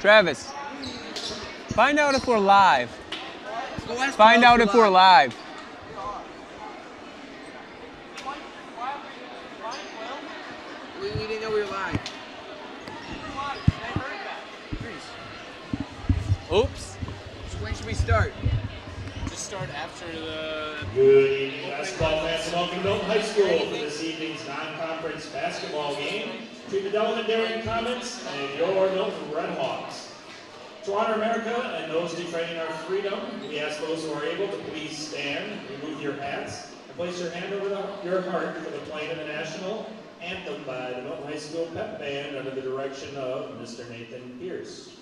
Travis, find out if we're live. Find out if we're live. We didn't know we were live. Oops. So when should we start? Just start after the... Good evening, basketball fans. Welcome to Milton High School for this evening's non-conference basketball game between the Delavan Comets and your Milton Redhawks. To honor America and those defending our freedom, we ask those who are able to please stand, remove your hats, and place your hand over your heart for the playing of the national anthem by the Milton High School Pep Band under the direction of Mr. Nathan Pierce.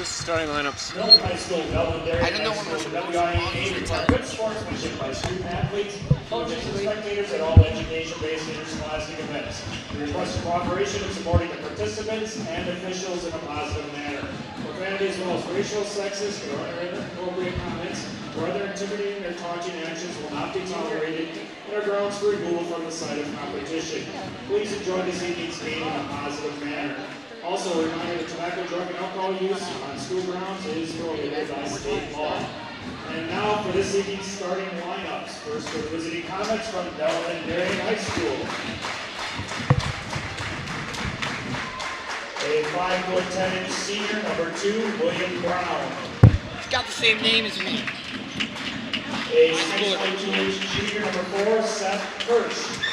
Starting lineups. Milton High School, Delavan I don't know what WIA for good sportsmanship by student athletes, coaches, and spectators at all education-based interscholastic events. We request your cooperation in supporting the participants and officials in a positive manner. Profanity as well as racial, sexist, or inappropriate comments or other intimidating or taunting actions will not be tolerated and are grounds for removal from the site of competition. Please enjoy this evening's game in a positive manner. Also, a reminder that tobacco, drug, and alcohol use on school grounds is prohibited by state law. And now for this evening's starting lineups. First, for the visiting Comets from Delavan High School. A 5'10" senior, number 2, William Brown. He's got the same name as me. A 6'2" junior, number 4, Seth Hirsch.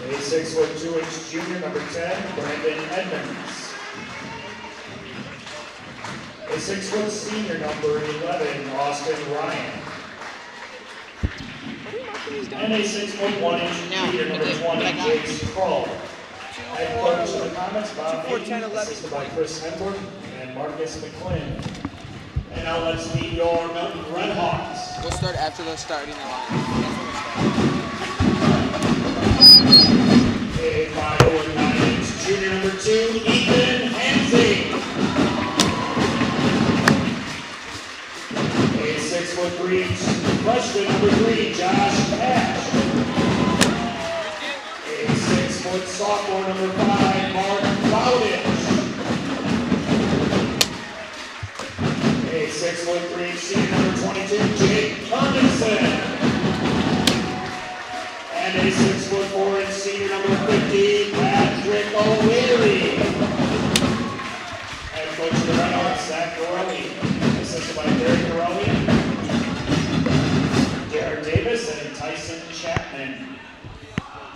A 6'2" junior, number 10, Brandon Edmonds. A 6' senior, number 11, Austin Ryan. And a 6'1" junior, number 20, Jace Kroll. Head coach of the Comets, Bob Hayden, assisted by Chris Henberg and Marcus McClin. And now let's meet your Milton Redhawks. We'll start after the starting line. A 5'9" junior, number 2, Ethan Hansing. A 6'3" freshman, number 3, Josh Cash. A 6' sophomore, number 5, Mark Bowditch. A 6'3" senior, number 22, Jake Hermanson. And a 6'4" senior, number 50, Patrick O'Leary. Head coach of the Redhawks, Zach Corelli, assisted by Derek Corelli, Jared Davis, and Tyson Chapman.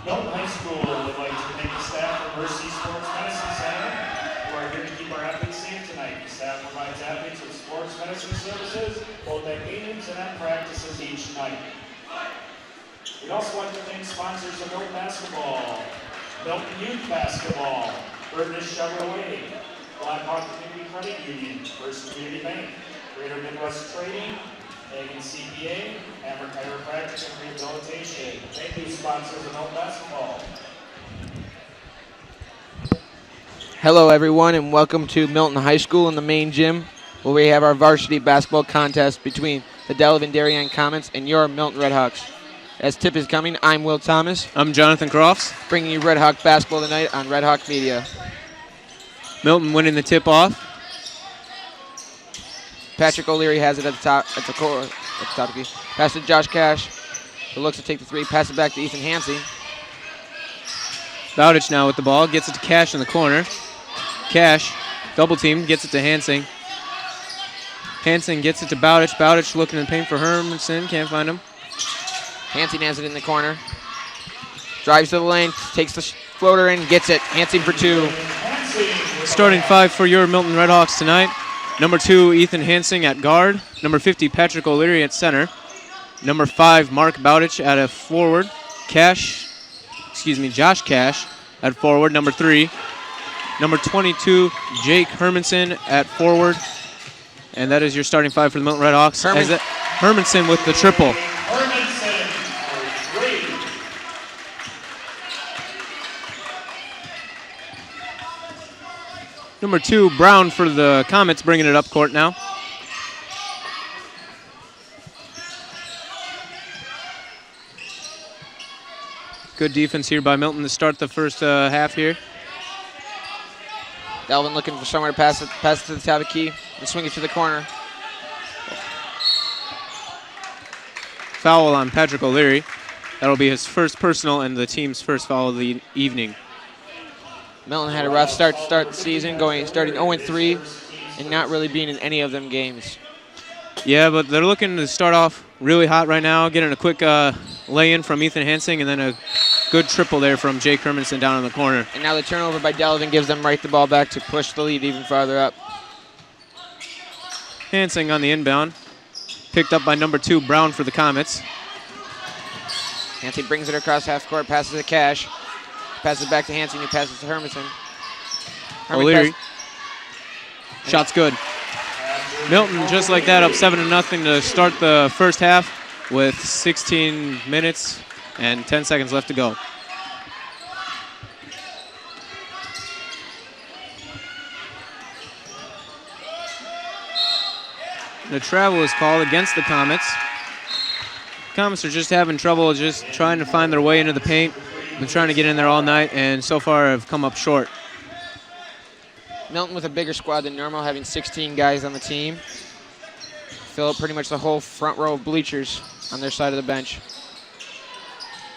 Milton High School would like to thank the staff from Mercy Sports Medicine Center who are here to keep our athletes safe tonight. The staff provides athletes with sports medicine services both at games and at practices each night. We'd also like to thank sponsors of Milton Basketball, Milton Youth Basketball, Burness Chevrolet, Blackhawk Community Credit Union, First Community Bank, Greater Midwest Trading, Hagen CPA, Hammer Chiropractic and Rehabilitation. Thank you, sponsors of Milton Basketball. Hello, everyone, and welcome to Milton High School in the main gym, where we have our varsity basketball contest between the Delavan Comets and your Milton Redhawks. As tip is coming, I'm Will Thomas. I'm Jonathan Crofts. Bringing you Red Hawk basketball tonight on Red Hawk Media. Milton winning the tip-off. Patrick O'Leary has it at the top, at the core, at the top of the key. Pass to Josh Cash. who looks to take the three, pass it back to Ethan Hansing. Bowditch now with the ball, gets it to Cash in the corner. Cash, double team, gets it to Hansing. Hansing gets it to Bowditch. Bowditch looking in the paint for Hermanson, can't find him. Hansing has it in the corner. Drives to the lane, takes the floater in, gets it. Hansing for two. Starting 5 for your Milton Redhawks tonight. Number 2, Ethan Hansing at guard. Number 50, Patrick O'Leary at center. Number 5, Mark Bowditch at a forward. Josh Cash at forward. Number 3. Number 22, Jake Hermanson at forward. And that is your starting 5 for the Milton Redhawks. Hermanson with the triple. Number 2, Brown for the Comets, bringing it up court now. Good defense here by Milton to start the first half here. Delavan looking for somewhere to pass it to the top of the key and swing it to the corner. Foul on Patrick O'Leary. That'll be his first personal and the team's first foul of the evening. Milton had a rough start the season, starting 0-3 and not really being in any of them games. Yeah, but they're looking to start off really hot right now, getting a quick lay-in from Ethan Hansing and then a good triple there from Jake Hermanson down in the corner. And now the turnover by Delavan gives them the ball back to push the lead even farther up. Hansing on the inbound. Picked up by number 2, Brown for the Comets. Hansing brings it across half court, passes to Cash. Passes it back to Hansing, who passes to Hermanson. O'Leary. Shot's good. Milton, just like that, up 7-0 to start the first half with 16 minutes and 10 seconds left to go. The travel is called against the Comets. Comets are just having trouble just trying to find their way into the paint. Been trying to get in there all night and so far have come up short. Milton with a bigger squad than normal, having 16 guys on the team. Fill up pretty much the whole front row of bleachers on their side of the bench.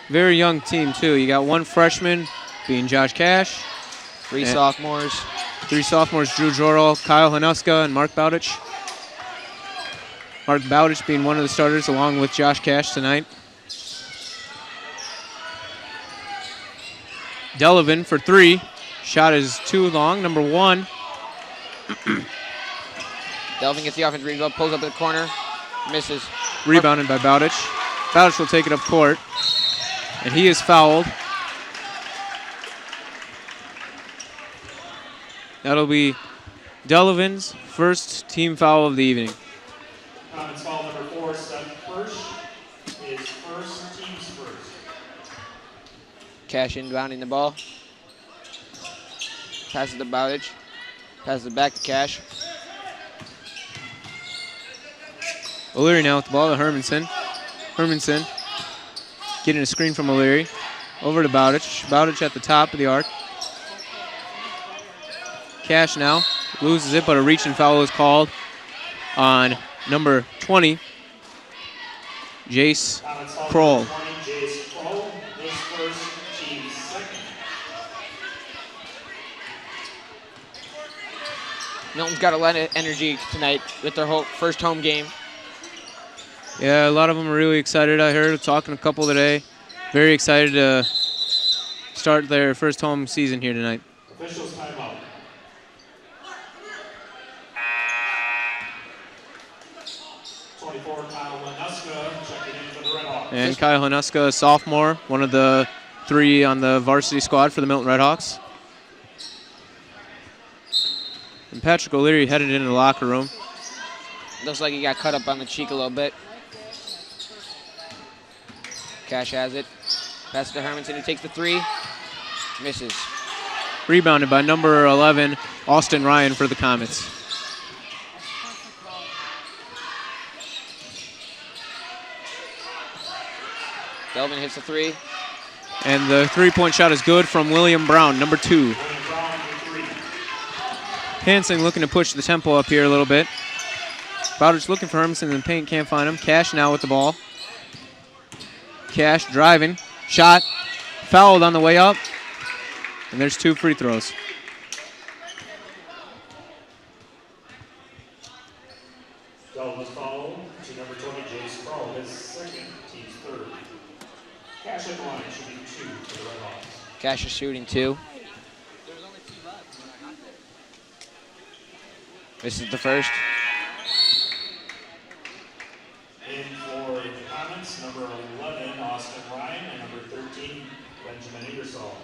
Very young team too. You got 1 freshman being Josh Cash. 3 sophomores. 3 sophomores, Drew Jorrell, Kyle Hanuska, and Mark Bowditch. Mark Bowditch being one of the starters along with Josh Cash tonight. Delavan for 3. Shot is too long. Number 1. Delavan gets the offensive rebound, pulls up in the corner, misses. Rebounded by Bowditch. Bowditch will take it up court. And he is fouled. That'll be Delavan's first team foul of the evening. Comets foul number 4, Seth Hirsch. His first, team's first. Cash inbounding the ball. Passes to Bowditch. Passes it back to Cash. O'Leary now with the ball to Hermanson. Hermanson getting a screen from O'Leary. Over to Bowditch. Bowditch at the top of the arc. Cash now loses it, but a reach and foul is called on number 20, Jace Kroll. Milton's got a lot of energy tonight with their first home game. Yeah, a lot of them are really excited. I heard talking to a couple today. Very excited to start their first home season here tonight. Officials timeout. And Kyle Hanuska, a sophomore, one of the 3 on the varsity squad for the Milton Redhawks. And Patrick O'Leary headed into the locker room. Looks like he got cut up on the cheek a little bit. Cash has it. Passes to Hermanson, who takes the 3. Misses. Rebounded by number 11, Austin Ryan for the Comets. Delavan hits the 3. And the 3-point shot is good from William Brown, number 2. Hansing looking to push the tempo up here a little bit. Bowditch looking for Hermanson in the paint, can't find him. Cash now with the ball. Cash driving. Shot. Fouled on the way up. And there's 2 free throws. Delavan's foul to number 20, Jace Crow, his second, team's third. Cash at the line should be 2 for the Red Hawks. Cash is shooting 2. This is the first. In for the comments, number 11, Austin Ryan, and number 13, Benjamin Ingersoll.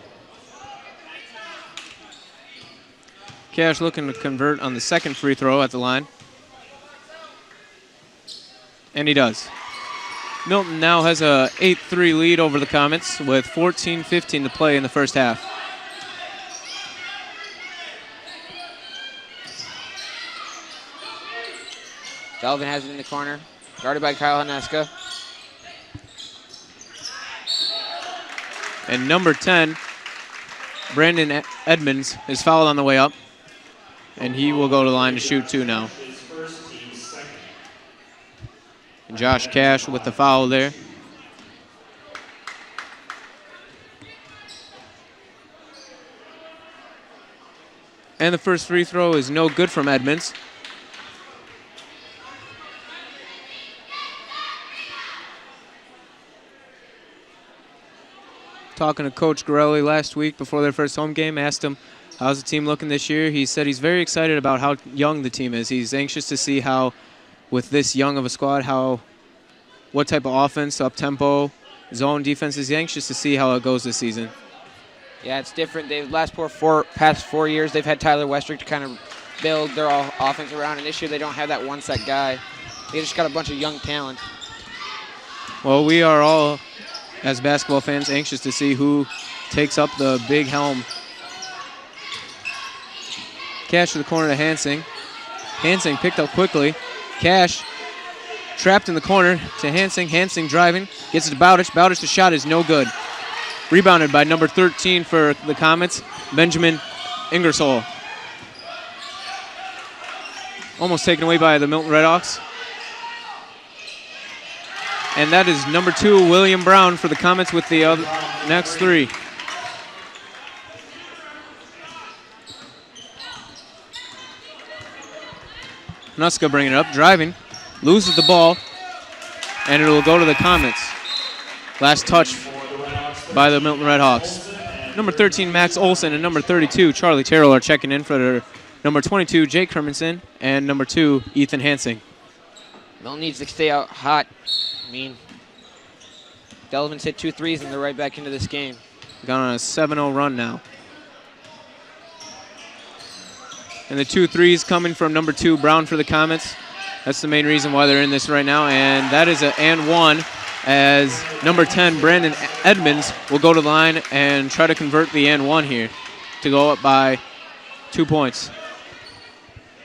Cash looking to convert on the second free throw at the line. And he does. Milton now has a 8-3 lead over the Comets with 14:15 to play in the first half. Delavan has it in the corner. Guarded by Kyle Haneska. And number 10, Brandon Edmonds, is fouled on the way up. And he will go to the line to shoot 2 now. His first, team's second. And Josh Cash with the foul there. And the first free throw is no good from Edmonds. Talking to Coach Gorelli last week before their first home game, asked him, how's the team looking this year? He said he's very excited about how young the team is. He's anxious to see how, with this young of a squad, what type of offense, up-tempo, zone defense, he's anxious to see how it goes this season. Yeah, it's different. They've past 4 years, they've had Tyler Westrick to kind of build their offense around, and this year they don't have that one-set guy. They just got a bunch of young talent. Well, we are all, as basketball fans, anxious to see who takes up the big helm. Cash to the corner to Hansing. Hansing picked up quickly. Cash trapped in the corner to Hansing. Hansing driving. Gets it to Bowditch. Bowditch's shot is no good. Rebounded by number 13 for the Comets, Benjamin Ingersoll. Almost taken away by the Milton Redhawks. And that is number 2, William Brown, for the Comets with the next 3. Nuska bringing it up, driving, loses the ball, and it will go to the Comets. Last touch by the Milton Redhawks. Number 13, Max Olson, and number 32, Charlie Terrell, are checking in for their number 22, Jake Hermanson, and number 2, Ethan Hansing. Milton needs to stay out hot. I mean, Delavan's hit 2 threes and they're right back into this game. Gone on a 7-0 run now. And the 2 threes coming from number 2, Brown, for the Comets. That's the main reason why they're in this right now. And that is an and 1, as number 10, Brandon Edmonds, will go to the line and try to convert the and 1 here to go up by 2 points.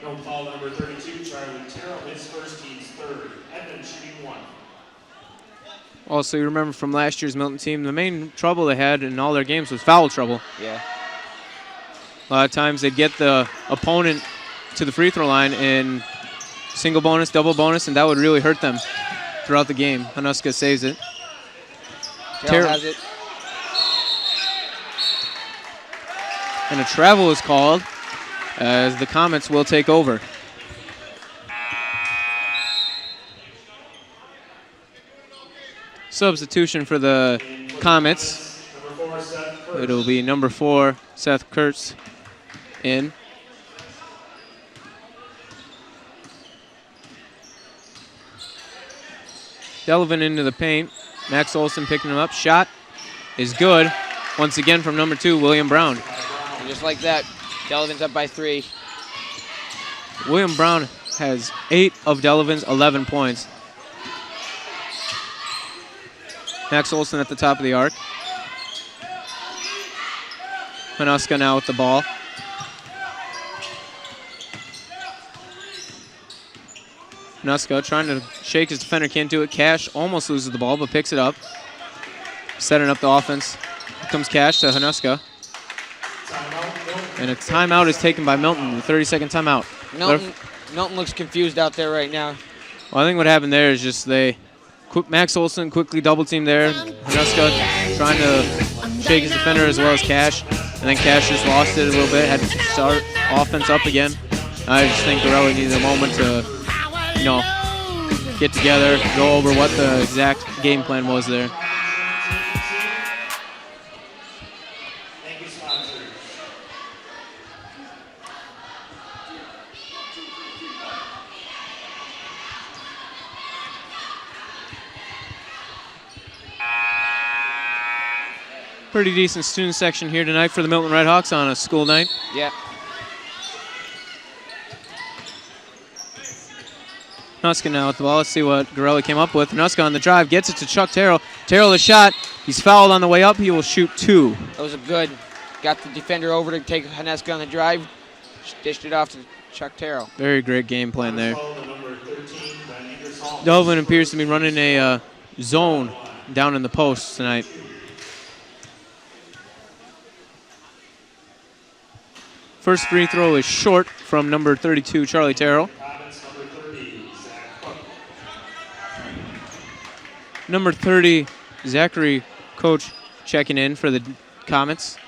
No foul, number 32, Charlie Terrell, his first, team's third. Edmonds shooting 1. Also, you remember from last year's Milton team, the main trouble they had in all their games was foul trouble. Yeah. A lot of times they'd get the opponent to the free throw line in single bonus, double bonus, and that would really hurt them throughout the game. Hanuska saves it. Terrell has it. And a travel is called as the Comets will take over. Substitution for the Comets. It'll be number 4, Seth Kurtz, in. Delavan into the paint. Max Olson picking him up. Shot is good. Once again from number 2, William Brown. And just like that, Delavan's up by 3. William Brown has 8 of Delavan's 11 points. Max Olson at the top of the arc. Hanuska now with the ball. Hanuska trying to shake his defender, can't do it. Cash almost loses the ball, but picks it up. Setting up the offense. Here comes Cash to Hanuska. And a timeout is taken by Milton, the 30-second timeout. Milton looks confused out there right now. Well, I think what happened there is just they Max Olson quickly double teamed there. Hanuska trying to shake his defender as well as Cash. And then Cash just lost it a little bit, had to start offense up again. I just think Gorelli needed a moment to, get together, go over what the exact game plan was there. Pretty decent student section here tonight for the Milton Redhawks on a school night. Yeah. Hanuska now with the ball. Let's see what Gorelli came up with. Hanuska on the drive, gets it to Chuck Terrell. Terrell the shot. He's fouled on the way up. He will shoot 2. That was a good. Got the defender over to take Hanuska on the drive. Dished it off to Chuck Terrell. Very great game plan there. Delavan appears to be running a zone down in the post tonight. First free throw is short from number 32, Charlie Terrell. Number 30, Zachary Coach checking in for the Comets.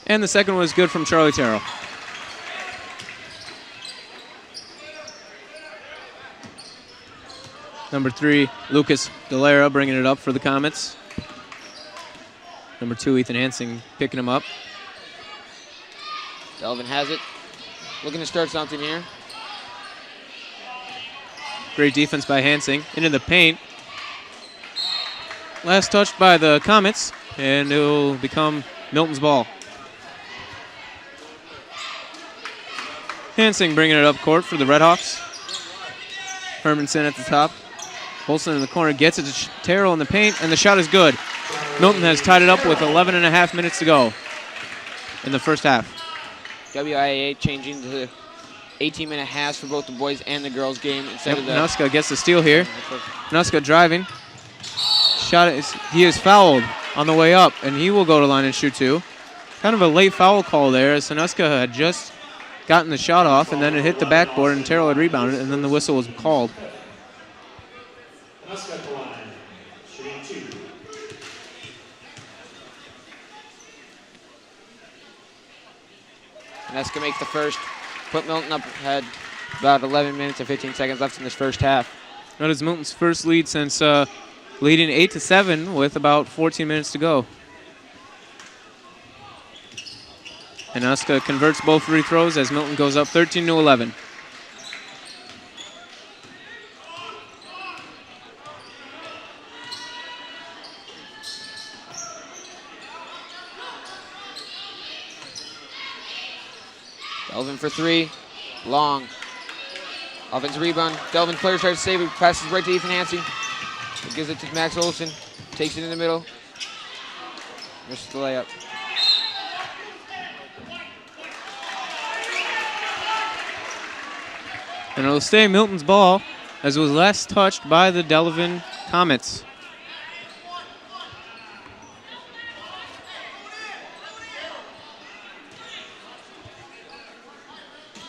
And the second was good from Charlie Terrell. Number 3, Lucas Galera bringing it up for the Comets. Number 2, Ethan Hansing picking him up. Delavan has it. Looking to start something here. Great defense by Hansing. Into the paint. Last touched by the Comets, and it will become Milton's ball. Hansing bringing it up court for the Redhawks. Hermanson at the top. Olson in the corner gets it to Terrell in the paint, and the shot is good. Milton has tied it up with 11 and a half minutes to go in the first half. WIAA changing to 18-minute halves for both the boys and the girls game instead of the. Hanuska gets the steal here. Hanuska driving. He is fouled on the way up, and he will go to line and shoot 2. Kind of a late foul call there, as Hanuska had just gotten the shot off, and then it hit the backboard, and Terrell had rebounded, and then the whistle was called. Hanuska makes the first. Put Milton up ahead. About 11 minutes and 15 seconds left in this first half. That is Milton's first lead since leading 8-7 with about 14 minutes to go. Hanuska converts both free throws as Milton goes up 13-11. Delavan for 3. Long. Offensive rebound. Delavan player tries to save it. Passes right to Ethan Hansing. He gives it to Max Olson. Takes it in the middle. Misses the layup. And it'll stay Milton's ball, as it was last touched by the Delavan Comets.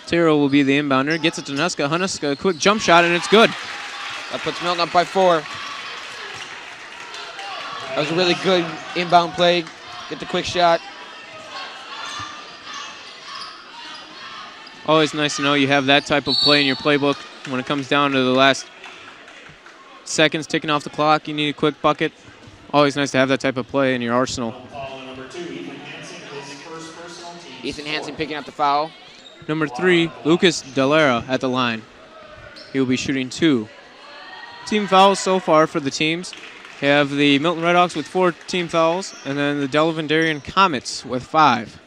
Terrell will be the inbounder. Gets it to Hanuska. Hanuska, a quick jump shot, and it's good. That puts Milton up by 4. That was a really good inbound play. Get the quick shot. Always nice to know you have that type of play in your playbook. When it comes down to the last seconds ticking off the clock, you need a quick bucket. Always nice to have that type of play in your arsenal. Ethan Hansing picking up the foul. Number 3, Lucas Delera at the line. He will be shooting 2. Team fouls so far for the teams. We have the Milton Redhawks with 4 team fouls, and then the Delavan Darien Comets with 5.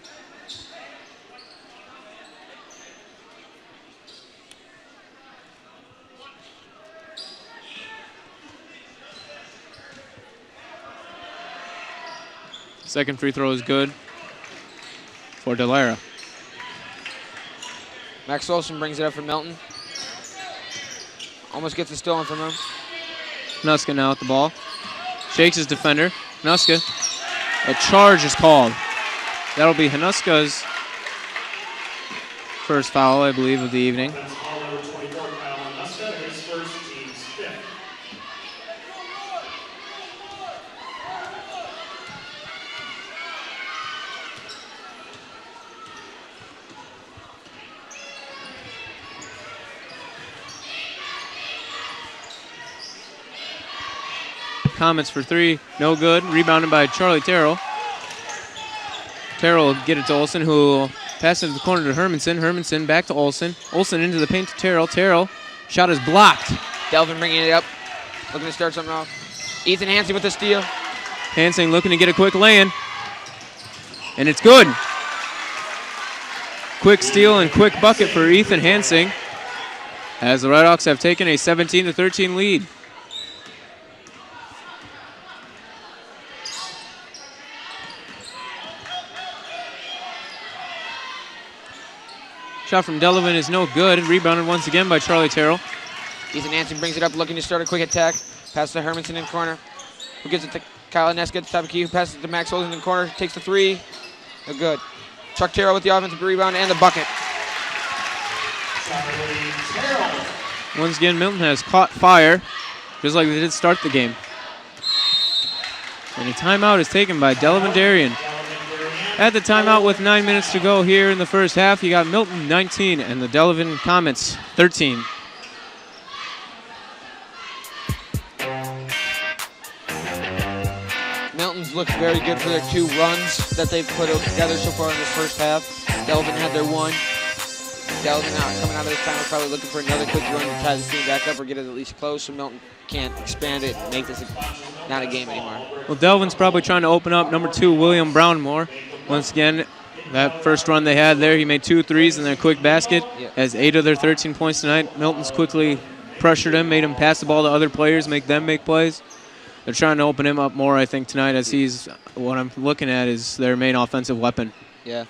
Second free throw is good for Delera. Max Olson brings it up for Milton. Almost gets it stolen from him. Hanuska now at the ball. Shakes his defender. Hanuska. A charge is called. That'll be Hanuska's first foul, I believe, of the evening. Comets for three, no good. Rebounded by Charlie Terrell. Terrell will get it to Olsen, who will pass it to the corner to Hermanson. Hermanson back to Olsen. Olsen into the paint to Terrell. Terrell, shot is blocked. Delavan bringing it up, looking to start something off. Ethan Hansing with the steal. Hansing looking to get a quick lay-in. And it's good. Quick steal and quick bucket for Ethan Hansing, as the Redhawks have taken a 17-13 lead. Shot from Delavan is no good. Rebounded once again by Charlie Terrell. Ethan Hansing brings it up, looking to start a quick attack. Pass to Hermanson in the corner. Who gives it to Kyle Neska at the top of the key. Who passes it to Max Olsen in the corner. Takes the three. No good. Chuck Terrell with the offensive rebound and the bucket. Once again, Milton has caught fire, just like they did start the game. And a timeout is taken by Delavan Darien. At the timeout with 9 minutes to go here in the first half, you got Milton 19 and the Delavan Comets 13. Milton's looked very good for their two runs that they've put together so far in this first half. Delavan had their one. Delavan coming out of this time, we're probably looking for another quick run to tie this team back up or get it at least close so Milton can't expand it and make this not a game anymore. Well, Delavan's probably trying to open up number 2, William Brownmore. Once again, that first run they had there, he made 2 threes in their quick basket. Yeah. Has 8 of their 13 points tonight. Milton's quickly pressured him, made him pass the ball to other players, make them make plays. They're trying to open him up more, I think, tonight, as he's, what I'm looking at is their main offensive weapon. Yeah.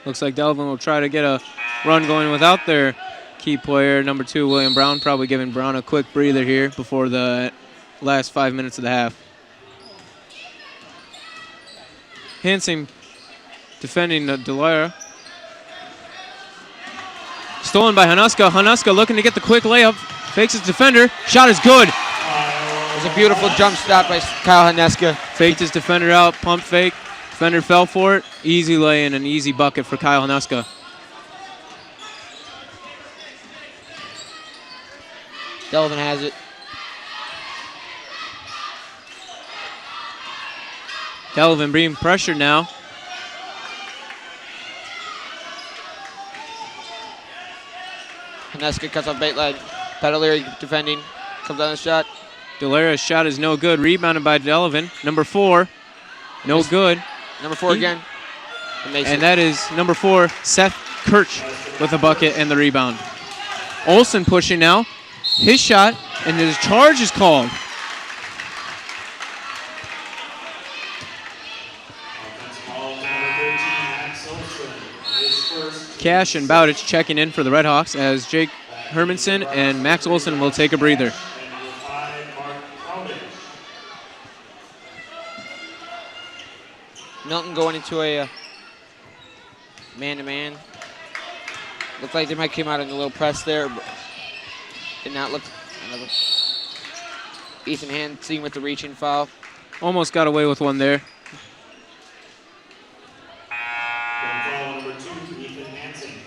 Looks like Delavan will try to get a run going without their key player, number 2, William Brown, probably giving Brown a quick breather here before the last 5 minutes of the half. Hansing defending Delara. Stolen by Hanuska. Hanuska looking to get the quick layup. Fakes his defender. Shot is good. It was a beautiful jump stop by Kyle Haneska. Faked his defender out. Pump fake. Defender fell for it. Easy lay in, an easy bucket for Kyle Hanuska. Delavan has it. Delavan being pressured now. Haneska cuts off bait line. Padaleary defending. Comes on the shot. Delara's shot is no good. Rebounded by Delavan. Number 4. No good. Number 4 again. And that is number 4, Seth Kirch, with a bucket and the rebound. Olsen pushing now. His shot, and his charge is called. Cash and Bowditch checking in for the Redhawks as Jake Hermanson and Max Olsen will take a breather. Milton going into a man-to-man. Looked like they might come out in a little press there, but did not look. Ethan Hansing with the reaching foul. Almost got away with one there.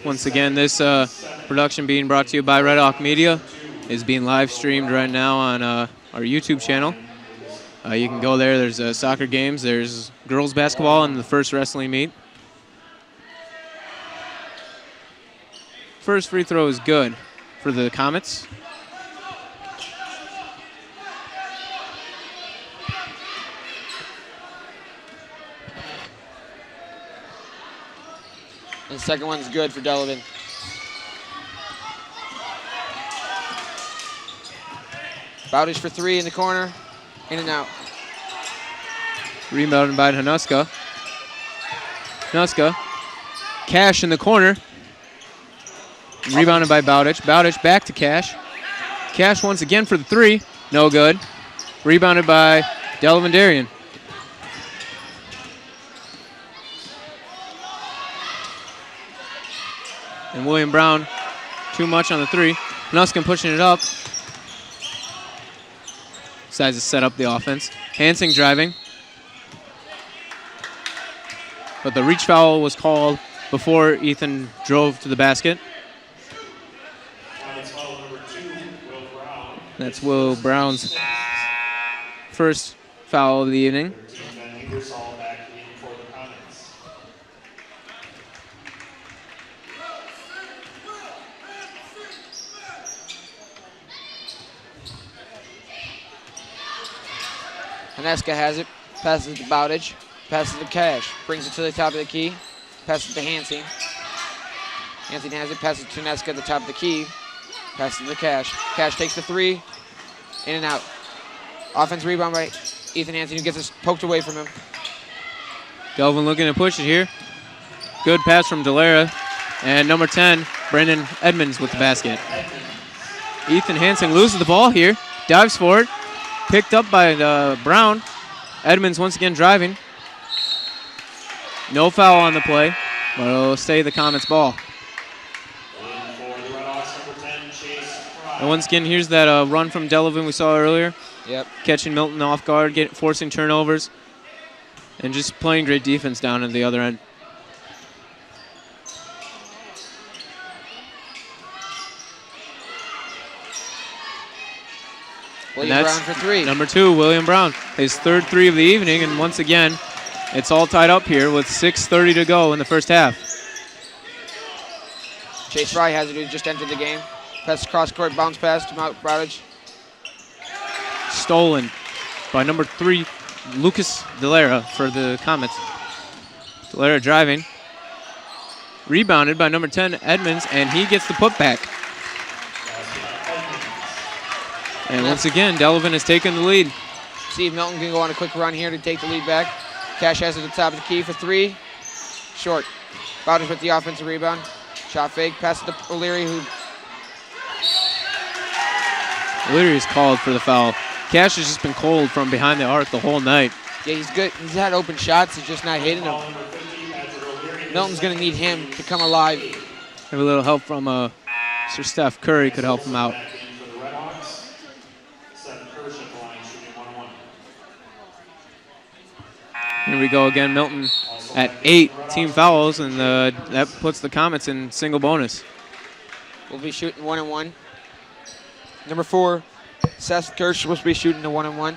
Once again, this production being brought to you by Red Hawk Media is being live streamed right now on our YouTube channel. You can go there. There's soccer games. There's girls basketball and the first wrestling meet. First free throw is good for the Comets. And the second one's good for Delavan. Bowditch for 3 in the corner. In and out. Rebounded by Hanuska. Hanuska. Cash in the corner. Rebounded by Bowditch. Bowditch back to Cash. Cash once again for the 3. No good. Rebounded by Delavan Darien. And William Brown, too much on the 3. Hanuska pushing it up. decides to set up the offense. Hansing driving. But the reach foul was called before Ethan drove to the basket. That's Will Brown's first foul of the evening. Haneska has it, passes to Bowditch, passes to Cash, brings it to the top of the key, passes to Hansing. Hansing has it, passes to Haneska at the top of the key, passes to Cash. Cash takes the three, in and out. Offense rebound by Ethan Hansing, who gets us poked away from him. Delavan looking to push it here. Good pass from Delara. And number 10, Brendan Edmonds with the basket. Ethan Hansing loses the ball here, dives for it. Picked up by Brown. Edmonds once again driving. No foul on the play, but it'll stay the Comets ball. And once again, here's that run from Delavan we saw earlier. Yep. Catching Milton off guard, forcing turnovers, and just playing great defense down at the other end. William Brown for three. Number 2, William Brown. His third three of the evening, and once again, it's all tied up here with 6:30 to go in the first half. Chase Fry has it, who just entered the game. Pass cross court, bounce pass to Mount Brodage. Stolen by number 3, Lucas Delara for the Comets. Delara driving. Rebounded by number 10, Edmonds, and he gets the putback. And once again, Delavan has taken the lead. See if Milton can go on a quick run here to take the lead back. Cash has it at the top of the key for three. Short. Bowditch with the offensive rebound. Shot fake, pass it to O'Leary, who... O'Leary is called for the foul. Cash has just been cold from behind the arc the whole night. Yeah, he's good. He's had open shots. He's just not hitting them. Milton's going to need him to come alive. Have a little help from Sir Steph Curry could help him out. Here we go again, Milton at 8 team fouls, and that puts the Comets in single bonus. We'll be shooting 1-and-1. Number 4, Seth Kirsch supposed to be shooting the 1-and-1.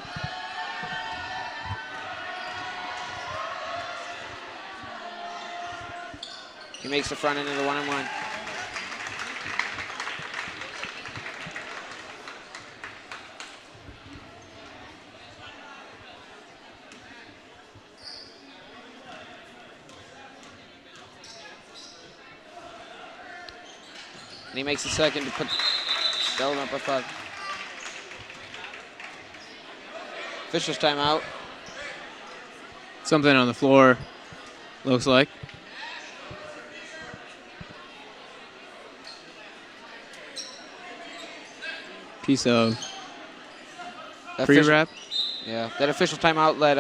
He makes the front end of the 1-and-1. And he makes the second to put Delavan up by 5. Officials timeout. Something on the floor, looks like. Piece of pre-wrap. Yeah, that official timeout let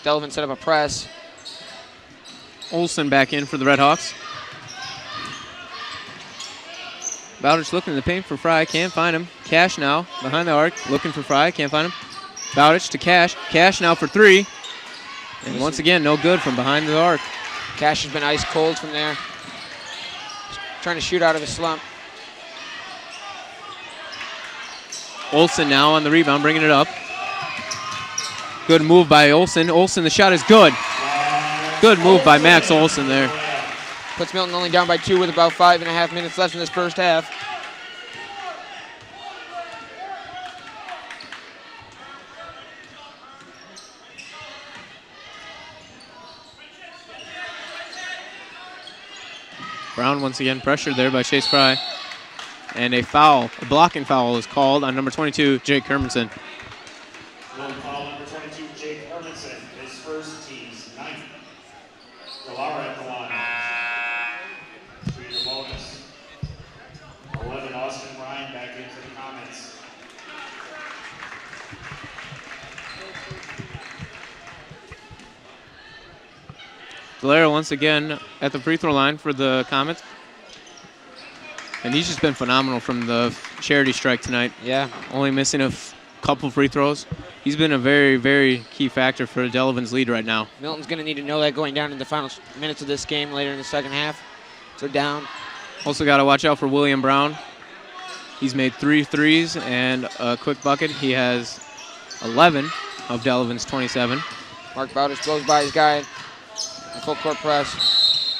Delavan set up a press. Olsen back in for the Red Hawks. Bowditch looking in the paint for Fry, can't find him. Cash now, behind the arc, looking for Fry, can't find him. Bowditch to Cash. Cash now for 3. And once again, no good from behind the arc. Cash has been ice cold from there. Trying to shoot out of his slump. Olsen now on the rebound, bringing it up. Good move by Olsen. Olsen, the shot is good. Good move by Max Olsen there. Puts Milton only down by 2 with about 5.5 minutes left in this first half. Brown once again pressured there by Chase Fry. And a foul, a blocking foul is called on number 22, Jake Hermanson. Foul number 22, Jake Hermanson, his first, team's 9th. Delara at the line. 3 bonus. 11, Austin Ryan back into the comments. Delara once again at the free throw line for the Comets. And he's just been phenomenal from the charity strike tonight. Yeah. Only missing a couple free throws. He's been a very, very key factor for Delavan's lead right now. Milton's going to need to know that going down in the final minutes of this game later in the second half. So down. Also got to watch out for William Brown. He's made 3 threes and a quick bucket. He has 11 of Delavan's 27. Mark Bowditch blows by his guy. A full court press.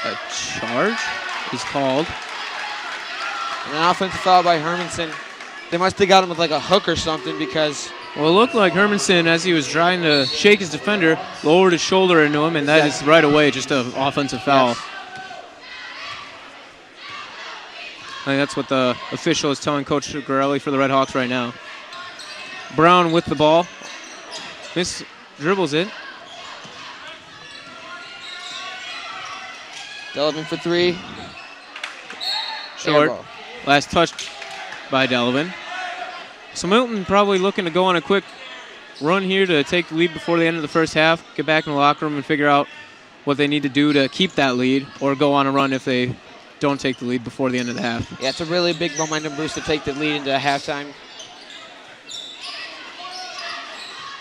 A charge is called. And an offensive foul by Hermanson. They must have got him with like a hook or something because... Well, it looked like Hermanson, as he was trying to shake his defender, lowered his shoulder into him, and that is right away just an offensive foul. Yes. I think that's what the official is telling Coach Gorelli for the Red Hawks right now. Brown with the ball. Dribbles it. Delavan for 3. Short. Airball. Last touch by Delavan. So Milton probably looking to go on a quick run here to take the lead before the end of the first half, get back in the locker room and figure out what they need to do to keep that lead or go on a run if they don't take the lead before the end of the half. Yeah, it's a really big momentum boost to take the lead into halftime.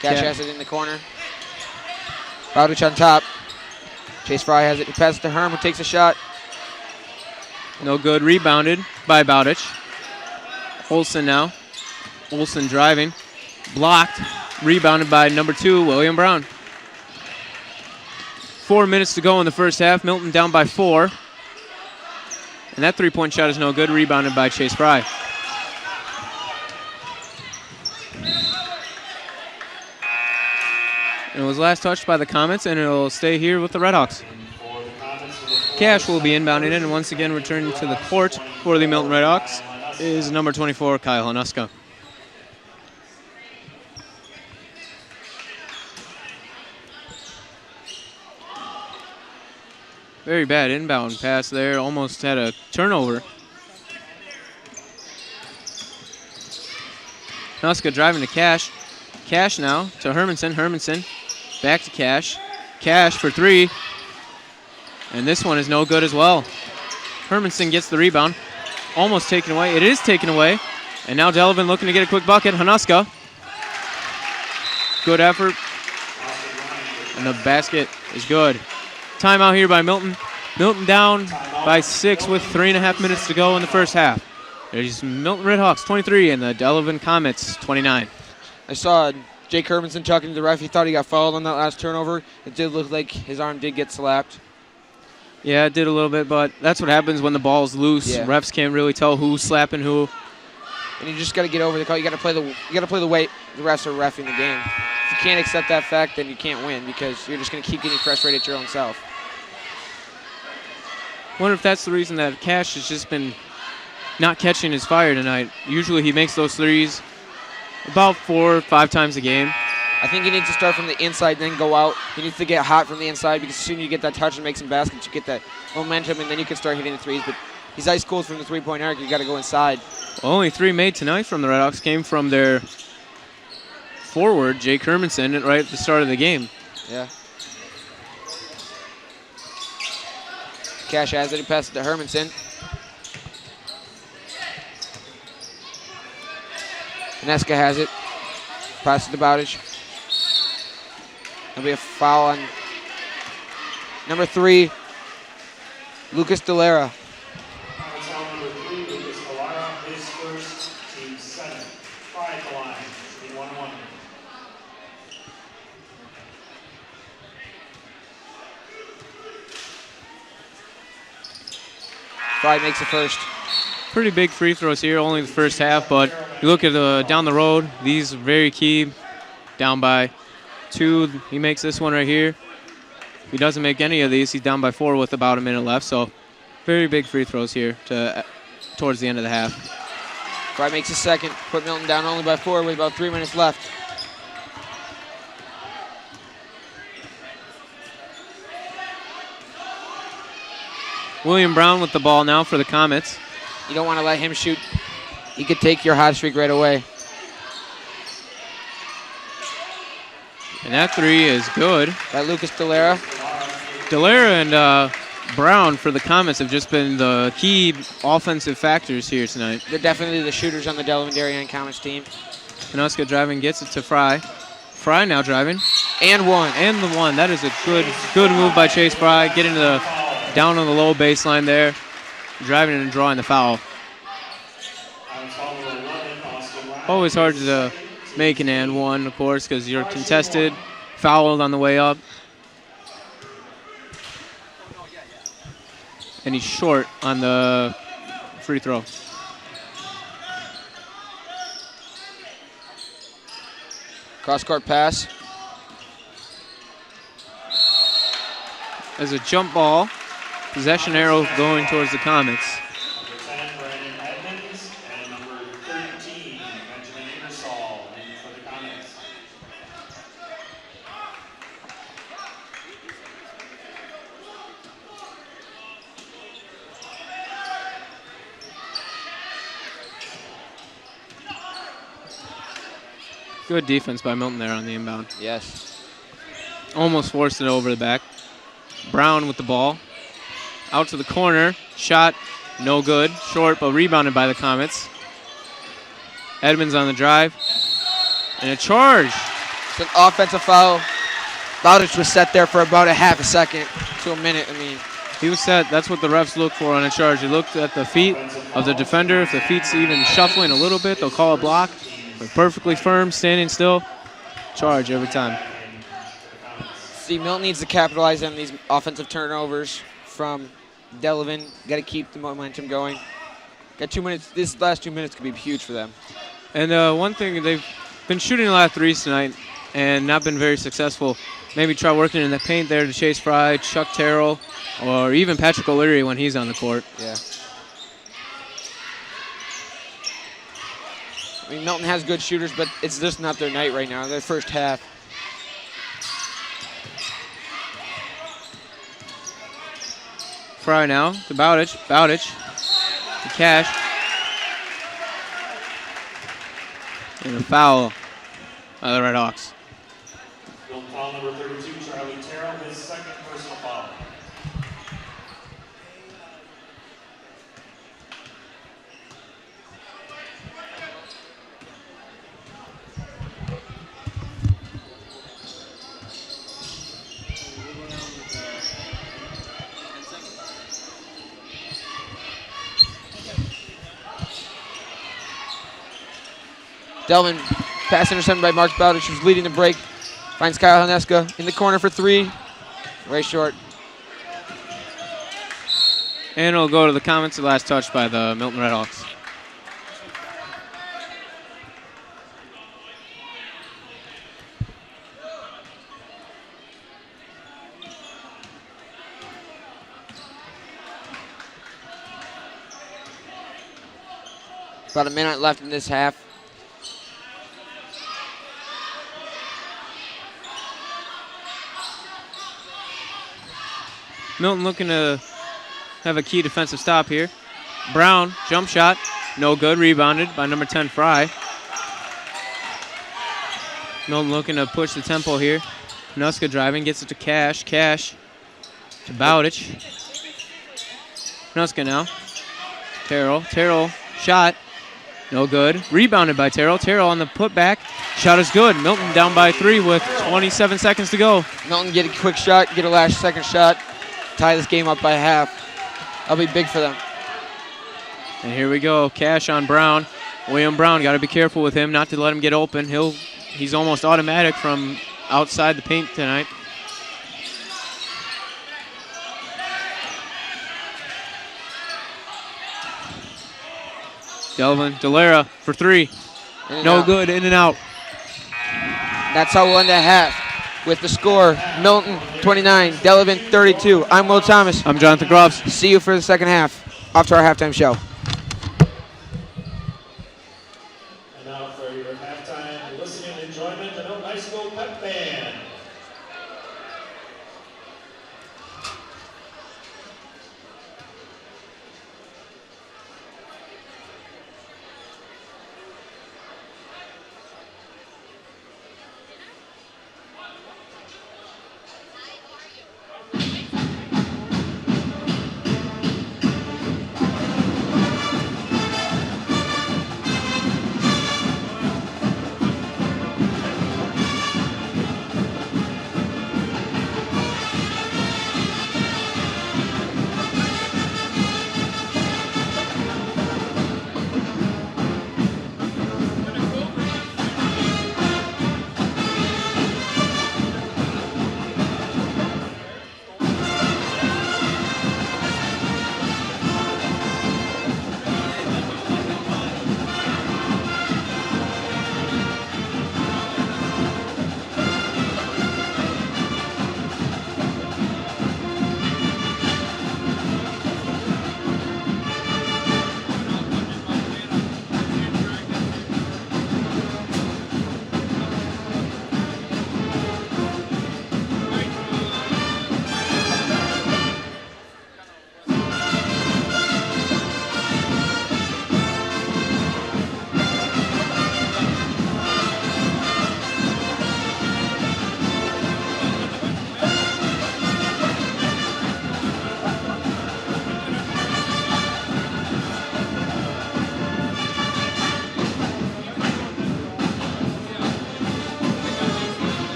Cash has it in the corner. Bowditch on top. Chase Fry has it. He passes to Herm, who takes a shot. No good. Rebounded by Bowditch. Olsen now. Olsen driving. Blocked. Rebounded by number 2, William Brown. 4 minutes to go in the first half. Milton down by 4. And that three-point shot is no good. Rebounded by Chase Fry. And it was last touched by the Comets, and it'll stay here with the Red Hawks. Cash will be inbounding in, and once again returning to the court for the Milton Red Hawks is number 24, Kyle Hanuska. Very bad inbound pass there, almost had a turnover. Hanuska driving to Cash. Cash now to Hermanson. Hermanson back to Cash. Cash for 3. And this one is no good as well. Hermanson gets the rebound. Almost taken away. It is taken away. And now Delavan looking to get a quick bucket. Hanuska. Good effort. And the basket is good. Timeout here by Milton. Milton down by 6 with 3.5 minutes to go in the first half. There's Milton Red Hawks 23 and the Delavan Comets 29. I saw Jake Hermanson talking to the ref. He thought he got fouled on that last turnover. It did look like his arm did get slapped. Yeah, it did a little bit, but that's what happens when the ball's loose. Yeah. Refs can't really tell who's slapping who. And you just got to get over the call. You got to play the way the refs are reffing the game. If you can't accept that fact, then you can't win because you're just going to keep getting frustrated at your own self. Wonder if that's the reason that Cash has just been not catching his fire tonight. Usually he makes those threes about 4 or 5 times a game. I think he needs to start from the inside, then go out. He needs to get hot from the inside because as soon as you get that touch and make some baskets, you get that momentum, and then you can start hitting the threes. But he's ice cold from the three-point arc. You got to go inside. Well, only 3 made tonight from the Red Hawks came from their forward, Jake Hermanson, right at the start of the game. Yeah. Cash has it. He passes to Hermanson. Hanuska has it. Passes to Bowditch. There'll be a foul on number 3, Lucas Delara. Foul number 3, Lucas Delara, his first, team 7. 5 to line, 1-1. Fry makes the first. Pretty big free throws here, only the first half, but you look at down the road, these are very key. Down by 2, he makes this one right here. If he doesn't make any of these, he's down by 4 with about a minute left, so very big free throws here towards the end of the half. Fry makes a second, put Milton down only by 4 with about 3 minutes left. William Brown with the ball now for the Comets. You don't want to let him shoot. He could take your hot streak right away. And that 3 is good. By Lucas Delara. Delara and Brown for the Comets have just been the key offensive factors here tonight. They're definitely the shooters on the Delavan Darien Comets team. Knuska driving, gets it to Fry. Fry now driving. And one. And the one. That is a good move by Chase Fry. Getting down on the low baseline there. Driving and drawing the foul. Always hard to make an and one, of course, because you're contested, fouled on the way up. And he's short on the free throw. Cross-court pass. As a jump ball, possession arrow going towards the Comets. Good defense by Milton there on the inbound. Yes. Almost forced it over the back. Brown with the ball. Out to the corner. Shot, no good. Short, but rebounded by the Comets. Edmonds on the drive. And a charge. It's an offensive foul. Bowditch was set there for about a half a second to a minute. He was set. That's what the refs look for on a charge. He looked at the feet of the defender. If the feet's even shuffling a little bit, they'll call a block. They're perfectly firm, standing still. Charge every time. See, Milton needs to capitalize on these offensive turnovers from Delavan. Got to keep the momentum going. Got 2 minutes. This last 2 minutes could be huge for them. And one thing, they've been shooting a lot of threes tonight and not been very successful. Maybe try working in the paint there to Chase Fry, Chuck Terrell, or even Patrick O'Leary when he's on the court. Yeah. Milton has good shooters, but it's just not their night right now, their first half. Fry now to Bowditch. Bowditch to Cash. And a foul by the Red Hawks. Foul number 32, Charlie Terrell, his second personal foul. Delvin, pass intercepted by Mark Bowditch, who's leading the break. Finds Kyle Haneska in the corner for three. Way short. And it'll go to the Comets, the last touch by the Milton Red Hawks. About a minute left in this half. Milton looking to have a key defensive stop here. Brown, jump shot, no good, rebounded by number 10, Fry. Milton looking to push the tempo here. Knuska driving, gets it to Cash. Cash to Bowditch. Knuska now. Terrell. Terrell, shot, no good. Rebounded by Terrell. Terrell on the putback. Shot is good. Milton down by 3 with 27 seconds to go. Milton get a quick shot, get a last second shot. Tie this game up by half. That'll be big for them. And here we go. Cash on Brown. William Brown, got to be careful with him not to let him get open. He's almost automatic from outside the paint tonight. Delvin, Delera for 3. No good, in and out. That's how we'll end the half. With the score, Milton 29, Delavan 32. I'm Will Thomas. I'm Jonathan Groves. See you for the second half. Off to our halftime show. And now for your halftime listening and enjoyment, the Milton High School Pep Band.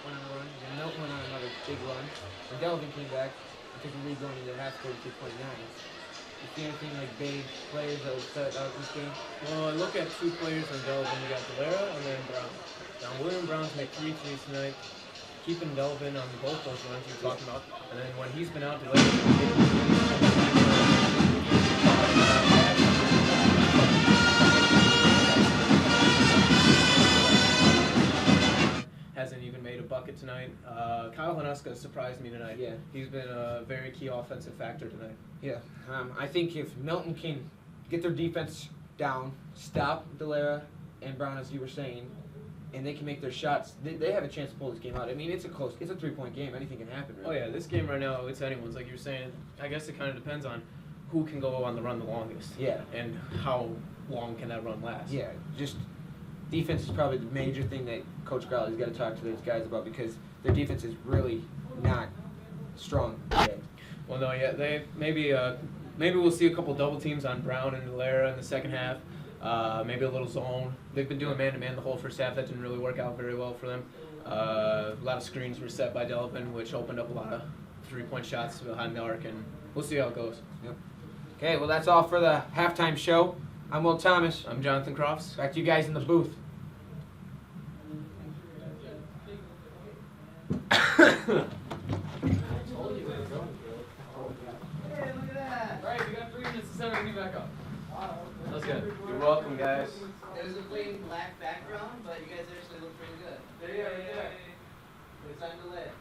went on a run. Then Milton went on another big run. And Delavan came back and took the lead going into half 32-29. You see anything like big players that would set out this game? Well, I look at 2 players on Delavan. You got Delavan and then Brown. Now, William Brown's made 3 threes tonight, keeping Delavan on both those runs you're talking about. And then when he's been out, hasn't even made a bucket tonight. Kyle Hanuska surprised me tonight. Yeah. He's been a very key offensive factor tonight. Yeah. I think if Milton can get their defense down, stop Delavan and Brown, as you were saying, and they can make their shots, they have a chance to pull this game out. I mean, it's a 3-point game. Anything can happen, really. Oh, yeah, this game right now, it's anyone's. Like you're saying, I guess it kind of depends on who can go on the run the longest. Yeah. And how long can that run last. Yeah, just defense is probably the major thing that Coach Crowley's got to talk to those guys about, because their defense is really not strong today. Well, no, yeah, maybe we'll see a couple double teams on Brown and Lara in the second half. Maybe a little zone. They've been doing man-to-man the whole first half. That didn't really work out very well for them. A lot of screens were set by Delavan, which opened up a lot of 3-point shots behind the arc, and we'll see how it goes. Yep. Okay, well, that's all for the halftime show. I'm Will Thomas. I'm Jonathan Crofts. Back to you guys in the booth. That's good. You're welcome, guys. It was a plain black background, but you guys actually look pretty good. Yeah. It's time to let.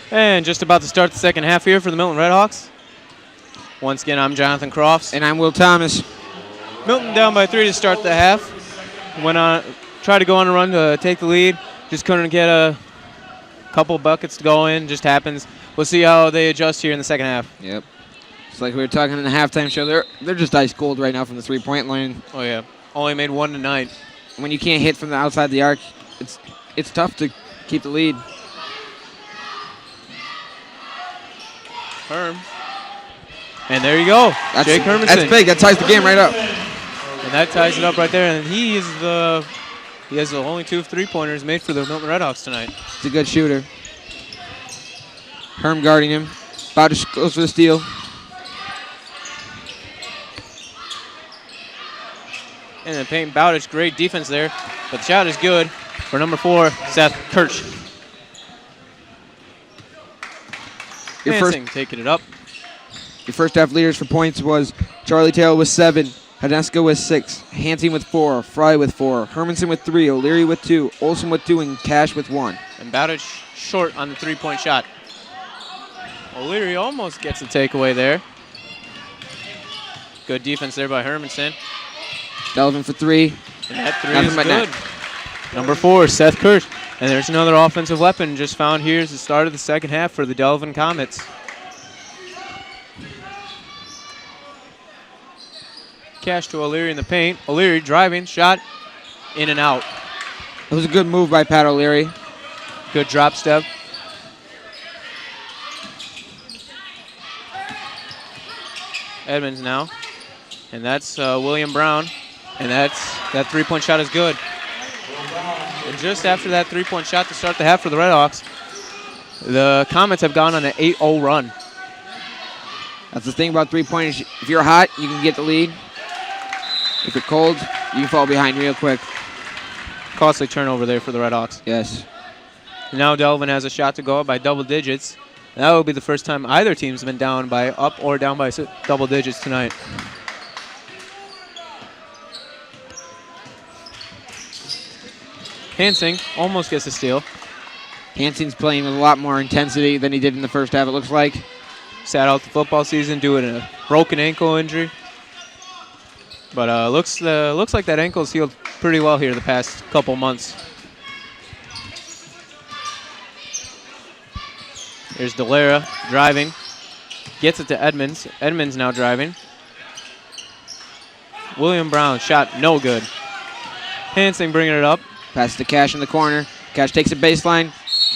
And just about to start the second half here for the Milton Redhawks. Once again, I'm Jonathan Crofts. And I'm Will Thomas. Milton down by 3 to start the half. Went on, tried to go on a run to take the lead. Just couldn't get a couple buckets to go in. Just happens. We'll see how they adjust here in the second half. Yep. It's like we were talking in the halftime show. They're just ice cold right now from the 3-point line. Oh, yeah. Only made 1 tonight. When you can't hit from the outside the arc, it's tough to keep the lead. Herm. And there you go. Jake Hermanson. That's big. That ties the game right up. And that ties it up right there. And he has the only 2 3-pointers made for the Milton Redhawks tonight. He's a good shooter. Herm guarding him. Bowdish goes for the steal. In the paint, Bowdish, great defense there. But the shot is good for number 4, Seth Kirch. Hansing taking it up. Your first half leaders for points was Charlie Taylor with 7, Haneska with 6, Hansing with 4, Fry with 4, Hermanson with 3, O'Leary with 2, Olsen with 2, and Cash with 1. And Bowdish short on the 3-point shot. O'Leary almost gets a takeaway there. Good defense there by Hermanson. Delavan for 3. And that 3 Nothing is but good. net. Number 4, Seth Kirsch. And there's another offensive weapon just found here as the start of the second half for the Delavan Comets. Cash to O'Leary in the paint. O'Leary driving, shot, in and out. It was a good move by Pat O'Leary. Good drop step. Edmonds now. And that's William Brown. And that 3-point shot is good. And just after that 3-point shot to start the half for the Redhawks, the Comets have gone on an 8-0 run. That's the thing about 3-pointers. If you're hot, you can get the lead. If you're cold, you can fall behind real quick. Costly turnover there for the Redhawks. Yes. Now Delavan has a shot to go up by double digits. That will be the first time either team's been down by up or down by double digits tonight. Hansing almost gets a steal. Hansing's playing with a lot more intensity than he did in the first half, it looks like. Sat out the football season due to a broken ankle injury. But looks like that ankle's healed pretty well here the past couple months. There's Delara driving. Gets it to Edmonds. Edmonds now driving. William Brown, shot no good. Hansing bringing it up. Pass to Cash in the corner. Cash takes a baseline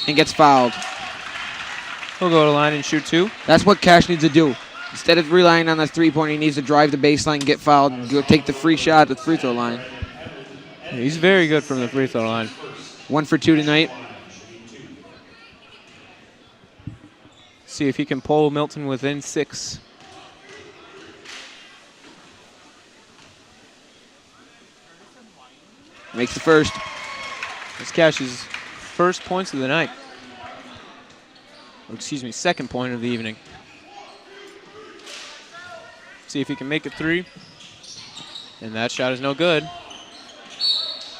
and gets fouled. He'll go to the line and shoot 2. That's what Cash needs to do. Instead of relying on the 3-pointer, he needs to drive the baseline, get fouled, and go take the free shot at the free throw line. He's very good from the free throw line. 1 for 2 tonight. See if he can pull Milton within 6. Makes the first. That's Cash's first points of the night. Or excuse me, second point of the evening. See if he can make it 3. And that shot is no good.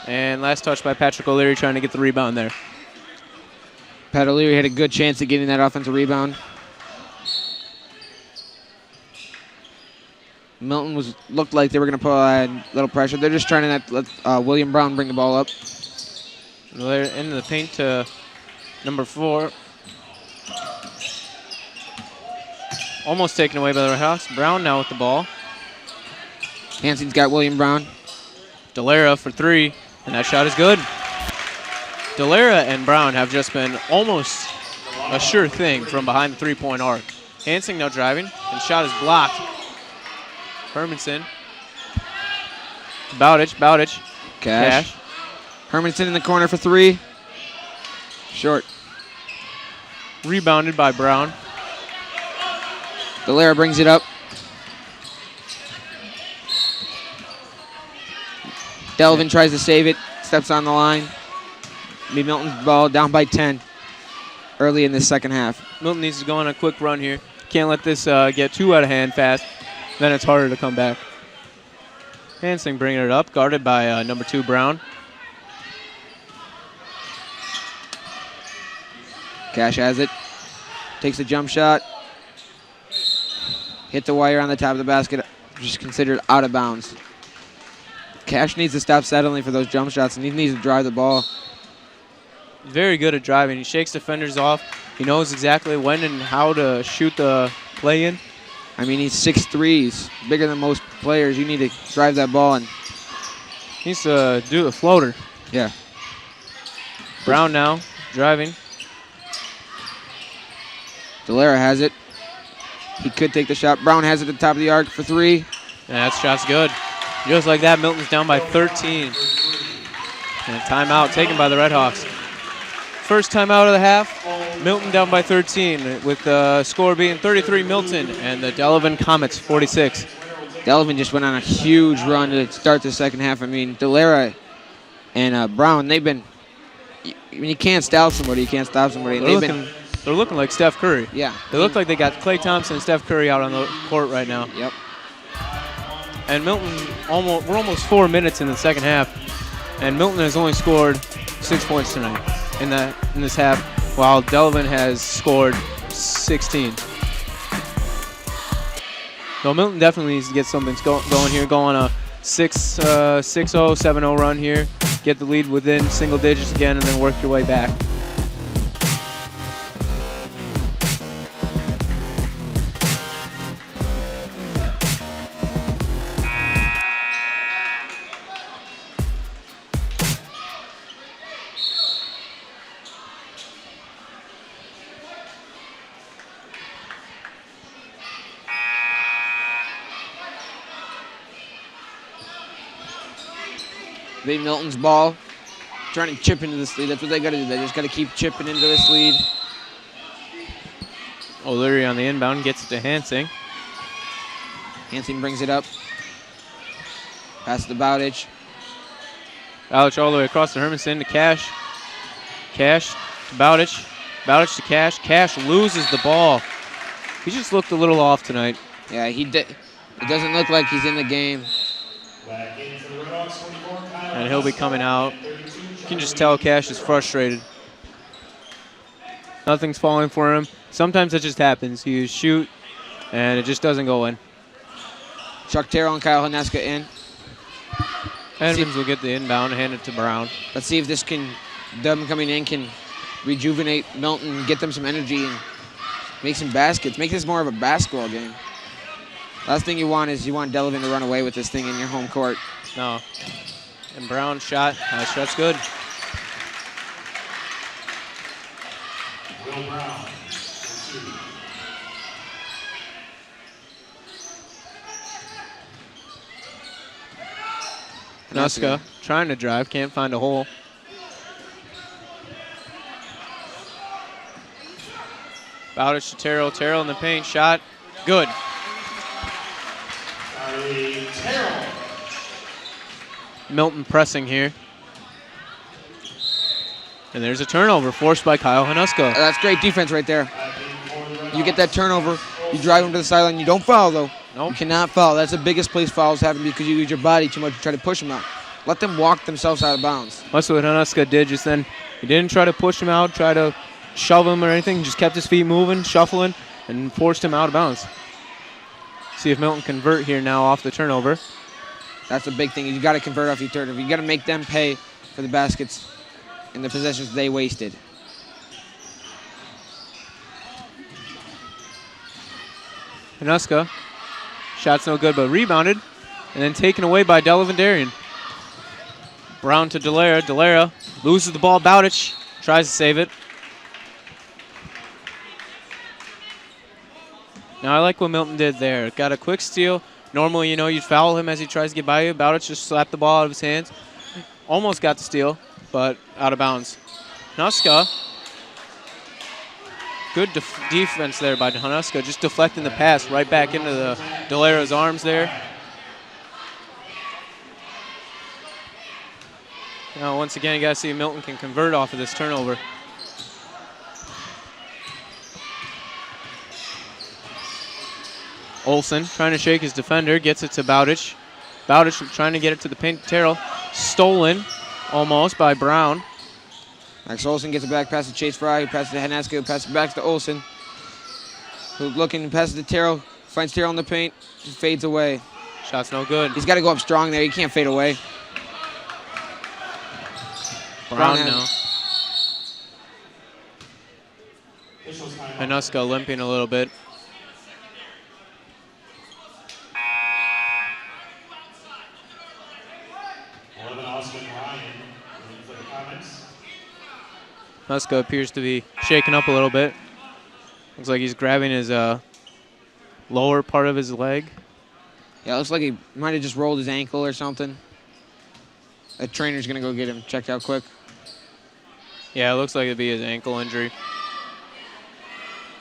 And last touch by Patrick O'Leary trying to get the rebound there. Pat O'Leary had a good chance of getting that offensive rebound. Milton looked like they were going to put a little pressure. They're just trying to not let William Brown bring the ball up. They're into the paint to number 4. Almost taken away by the Redhawks. Brown now with the ball. Hansing's got William Brown. Delara for 3, and that shot is good. Delara and Brown have just been almost a sure thing from behind the 3-point arc. Hansing now driving, and shot is blocked. Hermanson. Bowditch. Cash. Hermanson in the corner for 3. Short. Rebounded by Brown. Delara brings it up. Delavan tries to save it. Steps on the line. Be Milton's ball down by 10 early in the second half. Milton needs to go on a quick run here. Can't let this get too out of hand fast. Then it's harder to come back. Hansing bringing it up, guarded by number 2, Brown. Cash has it. Takes a jump shot. Hit the wire on the top of the basket. Just considered out of bounds. Cash needs to stop settling for those jump shots, and he needs to drive the ball. Very good at driving. He shakes defenders off. He knows exactly when and how to shoot the play in. I mean, he's 6'3". He's bigger than most players. You need to drive that ball. And He needs to do the floater. yeah. Brown now driving. Delara has it. He could take the shot. Brown has it at the top of the arc for 3. And that shot's good. Just like that, Milton's down by 13. And a timeout taken by the Redhawks. First timeout of the half. Milton down by 13 with the score being 33 Milton and the Delavan Comets 46. Delavan just went on a huge run to start the second half. I mean, Delara and Brown, they've been. When you can't stop somebody, you can't stop somebody. And They're looking like Steph Curry. Yeah. They look like they got Klay Thompson and Steph Curry out on the court right now. Yep. And Milton, we're almost 4 minutes in the second half, and Milton has only scored 6 points tonight in this half, while Delavan has scored 16. So Milton definitely needs to get something going here, go on a 6-0, 7-0 run here, get the lead within single digits again, and then work your way back. Milton's ball, trying to chip into this lead. That's what they got to do. They just got to keep chipping into this lead. O'Leary on the inbound gets it to Hansing. Hansing brings it up. Pass to Bowditch. Bowditch all the way across to Hermanson to Cash. Cash to Bowditch. Bowditch to Cash. Cash loses the ball. He just looked a little off tonight. Yeah, he did. It doesn't look like he's in the game. And he'll be coming out. You can just tell Cash is frustrated. Nothing's falling for him. Sometimes it just happens. You shoot, and it just doesn't go in. Chuck Terrell and Kyle Haneska in. Edmonds will get the inbound and hand it to Brown. Let's see if them coming in can rejuvenate Milton, get them some energy, and make some baskets. Make this more of a basketball game. Last thing you want is Delavan to run away with this thing in your home court. No. And Brown shot. That shot's good. Will Brown. Hanuska trying to drive, can't find a hole. Bowditch to Terrell. Terrell in the paint. Shot. Good. Terrell. Milton pressing here. And there's a turnover forced by Kyle Hanuska. That's great defense right there. You get that turnover, you drive him to the sideline, you don't foul though. Nope. You cannot foul. That's the biggest place fouls happen because you use your body too much to try to push them out. Let them walk themselves out of bounds. That's what Hanuska did just then. He didn't try to push him out, try to shove him or anything. He just kept his feet moving, shuffling, and forced him out of bounds. See if Milton convert here now off the turnover. That's the big thing. You got to convert off your turnover. You got to make them pay for the baskets and the possessions they wasted. Hanuska, shot's no good, but rebounded, and then taken away by Delavan Darien. Brown to Delara. Delara loses the ball. Bowditch tries to save it. Now I like what Milton did there. Got a quick steal. Normally, you'd foul him as he tries to get by you. Bowditch just slapped the ball out of his hands. Almost got the steal, but out of bounds. Hanuska. Good defense there by Hanuska, just deflecting the pass right back into the Delara's arms there. Now, once again, you got to see if Milton can convert off of this turnover. Olsen trying to shake his defender, gets it to Bowditch. Bowditch trying to get it to the paint. Terrell stolen almost by Brown. Max Olsen gets it back, passes to Chase Fry, who passes to Haneska, who passes back to Olsen. Who looking, passes to Terrell, finds Terrell in the paint, just fades away. Shot's no good. He's got to go up strong there. He can't fade away. Brown now. Hanuska limping a little bit. Hanuska appears to be shaken up a little bit. Looks like he's grabbing his lower part of his leg. Yeah, it looks like he might have just rolled his ankle or something. The trainer's going to go get him checked out quick. Yeah, it looks like it'd be his ankle injury.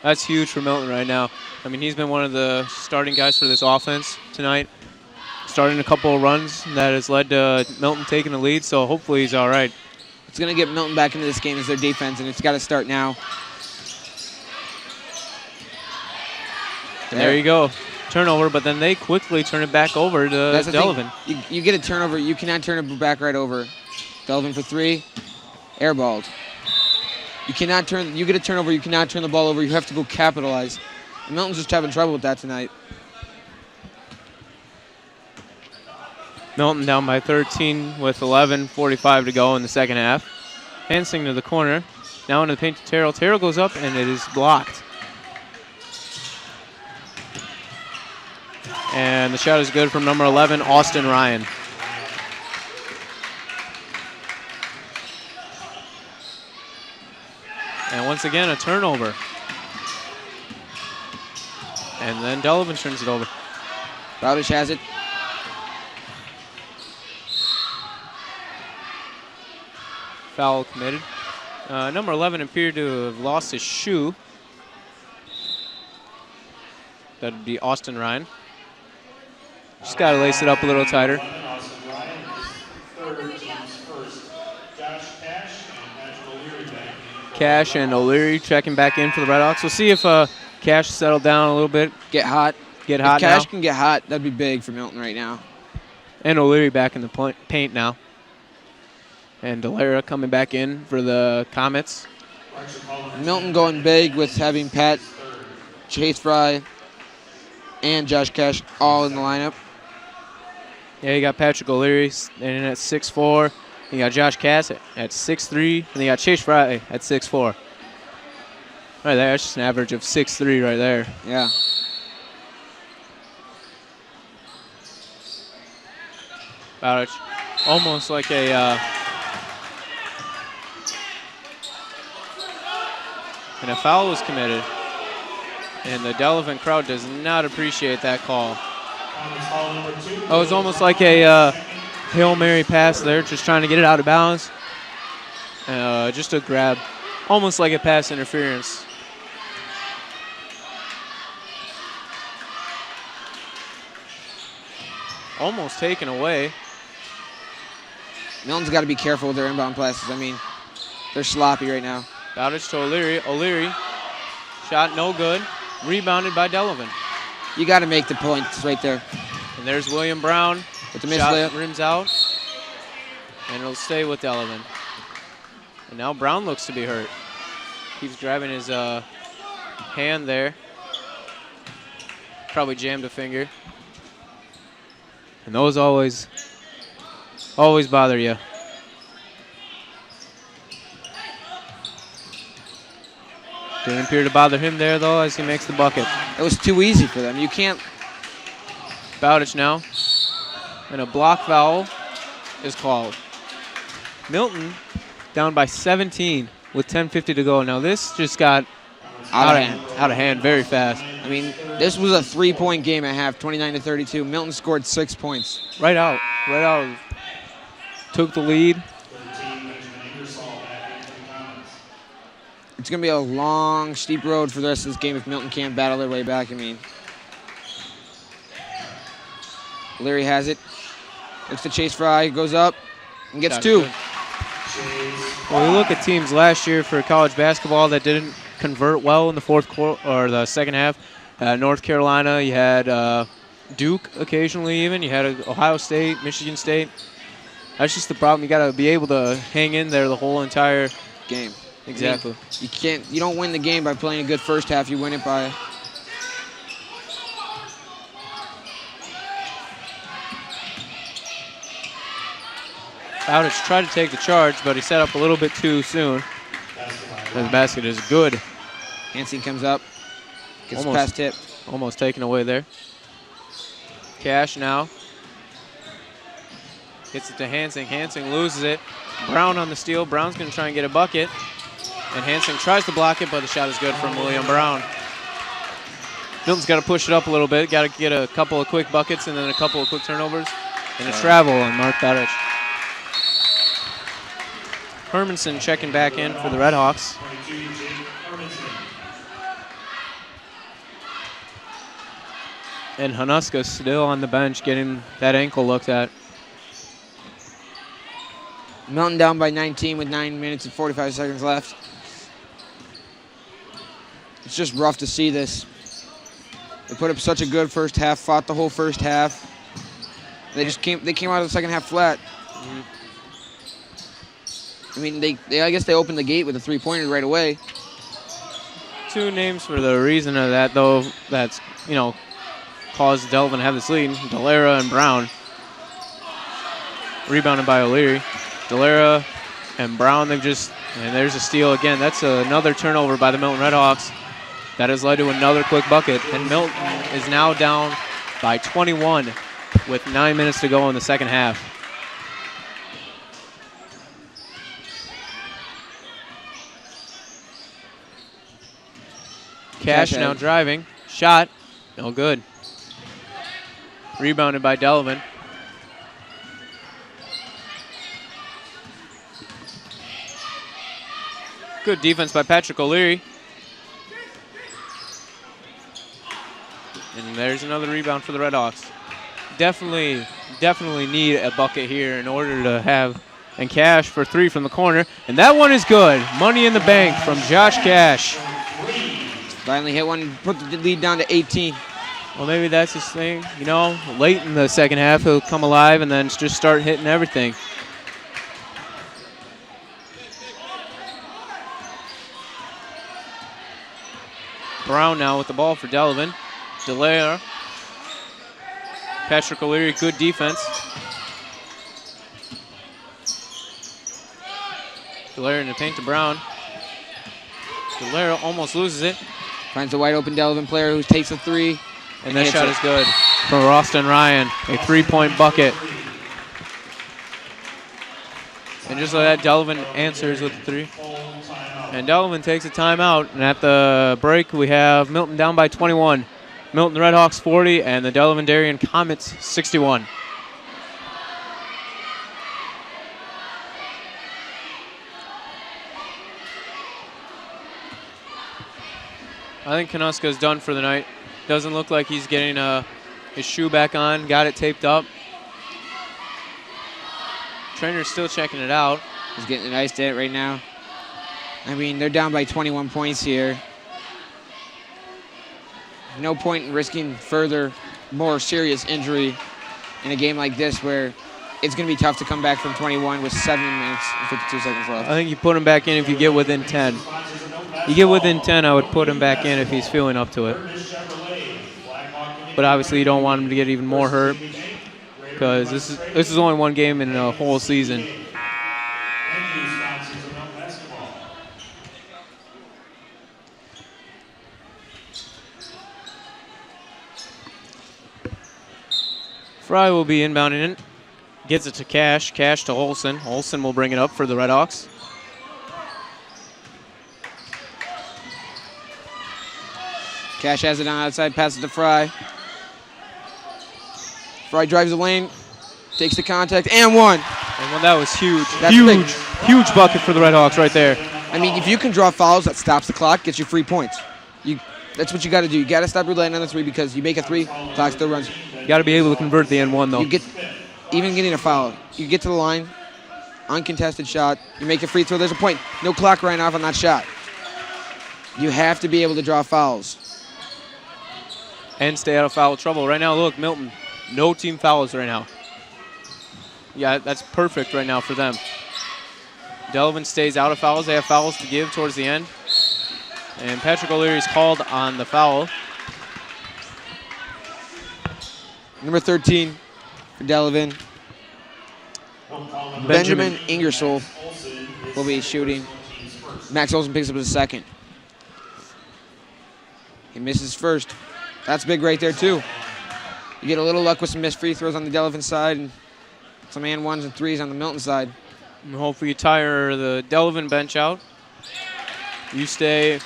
That's huge for Milton right now. I mean, he's been one of the starting guys for this offense tonight. Starting a couple of runs that has led to Milton taking the lead, so hopefully he's all right. It's going to get Milton back into this game as their defense, and it's got to start now. And there you go. Turnover, but then they quickly turn it back over to Delavan. You get a turnover, you cannot turn it back right over. Delavan for 3, airballed. You get a turnover, you cannot turn the ball over, you have to go capitalize. And Milton's just having trouble with that tonight. Milton down by 13 with 11:45 to go in the second half. Hansing to the corner. Now into the paint to Terrell. Terrell goes up and it is blocked. And the shot is good from number 11, Austin Ryan. And once again, a turnover. And then Delavan turns it over. Bowdish has it. Foul committed. Number 11 appeared to have lost his shoe. That would be Austin Ryan. Just got to lace it up a little tighter. Austin Ryan is third, team's first. Josh Cash and O'Leary checking back in for the Redhawks. We'll see if Cash settled down a little bit. Get hot. Get hot If Cash now. can get hot, that'd be big for Milton right now. And O'Leary back in the paint now. And Delara coming back in for the Comets. Milton going big with having Pat, Chase Fry, and Josh Cash all in the lineup. Yeah, you got Patrick O'Leary in at 6'4". You got Josh Cass at 6'3", and you got Chase Fry at 6'4". Right there, that's just an average of 6'3" right there. Yeah. Bowditch, almost like a and a foul was committed. And the Delavan crowd does not appreciate that call. It was almost like a Hail Mary pass there, just trying to get it out of bounds. Just a grab, almost like a pass interference. Almost taken away. Milton's got to be careful with their inbound passes. I mean, they're sloppy right now. Bowditch to O'Leary. O'Leary, shot no good. Rebounded by Delavan. You got to make the points right there. And there's William Brown. With the missed Shot layup. rims out. And it'll stay with Delavan. And now Brown looks to be hurt. Keeps grabbing his hand there. Probably jammed a finger. And those always bother you. Didn't appear to bother him there, though, as he makes the bucket. It was too easy for them. You can't. Bowditch now. And a block foul is called. Milton down by 17 with 10:50 to go. Now this just got out of hand very fast. I mean, this was a 3-point game at half, 29-32. Milton scored 6 points. Right out. Took the lead. It's going to be a long, steep road for the rest of this game if Milton can't battle their way back. I mean, Leary has it. Looks to Chase Fry, goes up, and gets two. Well, we look at teams last year for college basketball that didn't convert well in the fourth quarter or the second half. North Carolina, you had Duke occasionally even. You had Ohio State, Michigan State. That's just the problem. You got to be able to hang in there the whole entire game. Exactly. I mean, you don't win the game by playing a good first half. You win it by Bowditch tried to take the charge, but he set up a little bit too soon. And the basket is good. Hansing comes up, gets past tip. Almost taken away there. Cash now. Gets it to Hansing. Hansing loses it. Brown on the steal. Brown's going to try and get a bucket. And Hansing tries to block it, but the shot is good from William Brown. Milton's got to push it up a little bit. Got to get a couple of quick buckets and then a couple of quick turnovers. And a travel on Mark Bowditch. Hermanson checking back in for the Red Hawks. And Hanuska still on the bench getting that ankle looked at. Milton down by 19 with 9 minutes and 45 seconds left. It's just rough to see this. They put up such a good first half, fought the whole first half. They came out of the second half flat. I mean, I guess they opened the gate with a 3-pointer right away. 2 names for the reason of that, though, that's, caused Delavan to have this lead. Delara and Brown. Rebounded by O'Leary. Delara and Brown, and there's a steal again. That's another turnover by the Milton Red Hawks. That has led to another quick bucket. And Milton is now down by 21 with 9 minutes to go in the second half. Cash now driving. Shot. No good. Rebounded by Delavan. Good defense by Patrick O'Leary. And there's another rebound for the Red Hawks. Definitely need a bucket here in order to have, and Cash for 3 from the corner. And that one is good. Money in the bank from Josh Cash. Finally hit one, put the lead down to 18. Well, maybe that's his thing. Late in the second half, he'll come alive and then just start hitting everything. Brown now with the ball for Delavan. Delara. Patrick O'Leary, good defense. Delara in the paint to Brown. Delara almost loses it. Finds a wide open Delavan player who takes a 3. And that shot is good from Roston Ryan. A 3-point bucket. And just like that, Delavan answers with the 3. And Delavan takes a timeout. And at the break, we have Milton down by 21. Milton Red Hawks 40 and the Delavan Darien Comets 61. I think Kanuska's done for the night. Doesn't look like he's getting his shoe back on. Got it taped up. Trainer's still checking it out. He's getting it iced at right now. I mean, they're down by 21 points here. No point in risking further, more serious injury in a game like this where it's going to be tough to come back from 21 with 7 minutes and 52 seconds left. I think you put him back in if you get within 10. You get within 10, I would put him back in if he's feeling up to it. But obviously you don't want him to get even more hurt because this is only one game in a whole season. Fry will be inbounding it. Gets it to Cash. Cash to Olsen. Olsen will bring it up for the Red Hawks. Cash has it on outside, passes to Fry. Fry drives the lane, takes the contact, and one. And well, that was huge. That's Huge bucket for the Red Hawks right there. I mean, if you can draw fouls, that stops the clock, gets you free points. That's what you got to do. You got to stop relying on the 3 because you make a 3, clock still runs. You got to be able to convert the N1 though. Even getting a foul, you get to the line, uncontested shot, you make a free throw, there's a point. No clock ran off on that shot. You have to be able to draw fouls. And stay out of foul trouble. Right now, look, Milton, no team fouls right now. Yeah, that's perfect right now for them. Delavan stays out of fouls. They have fouls to give towards the end. And Patrick O'Leary's called on the foul. Number 13 for Delavan. Benjamin Ingersoll will be shooting. Max Olsen picks up his second. He misses first. That's big right there, too. You get a little luck with some missed free throws on the Delavan side and some and 1s and 3s on the Milton side. And hopefully you tire the Delavan bench out. You stay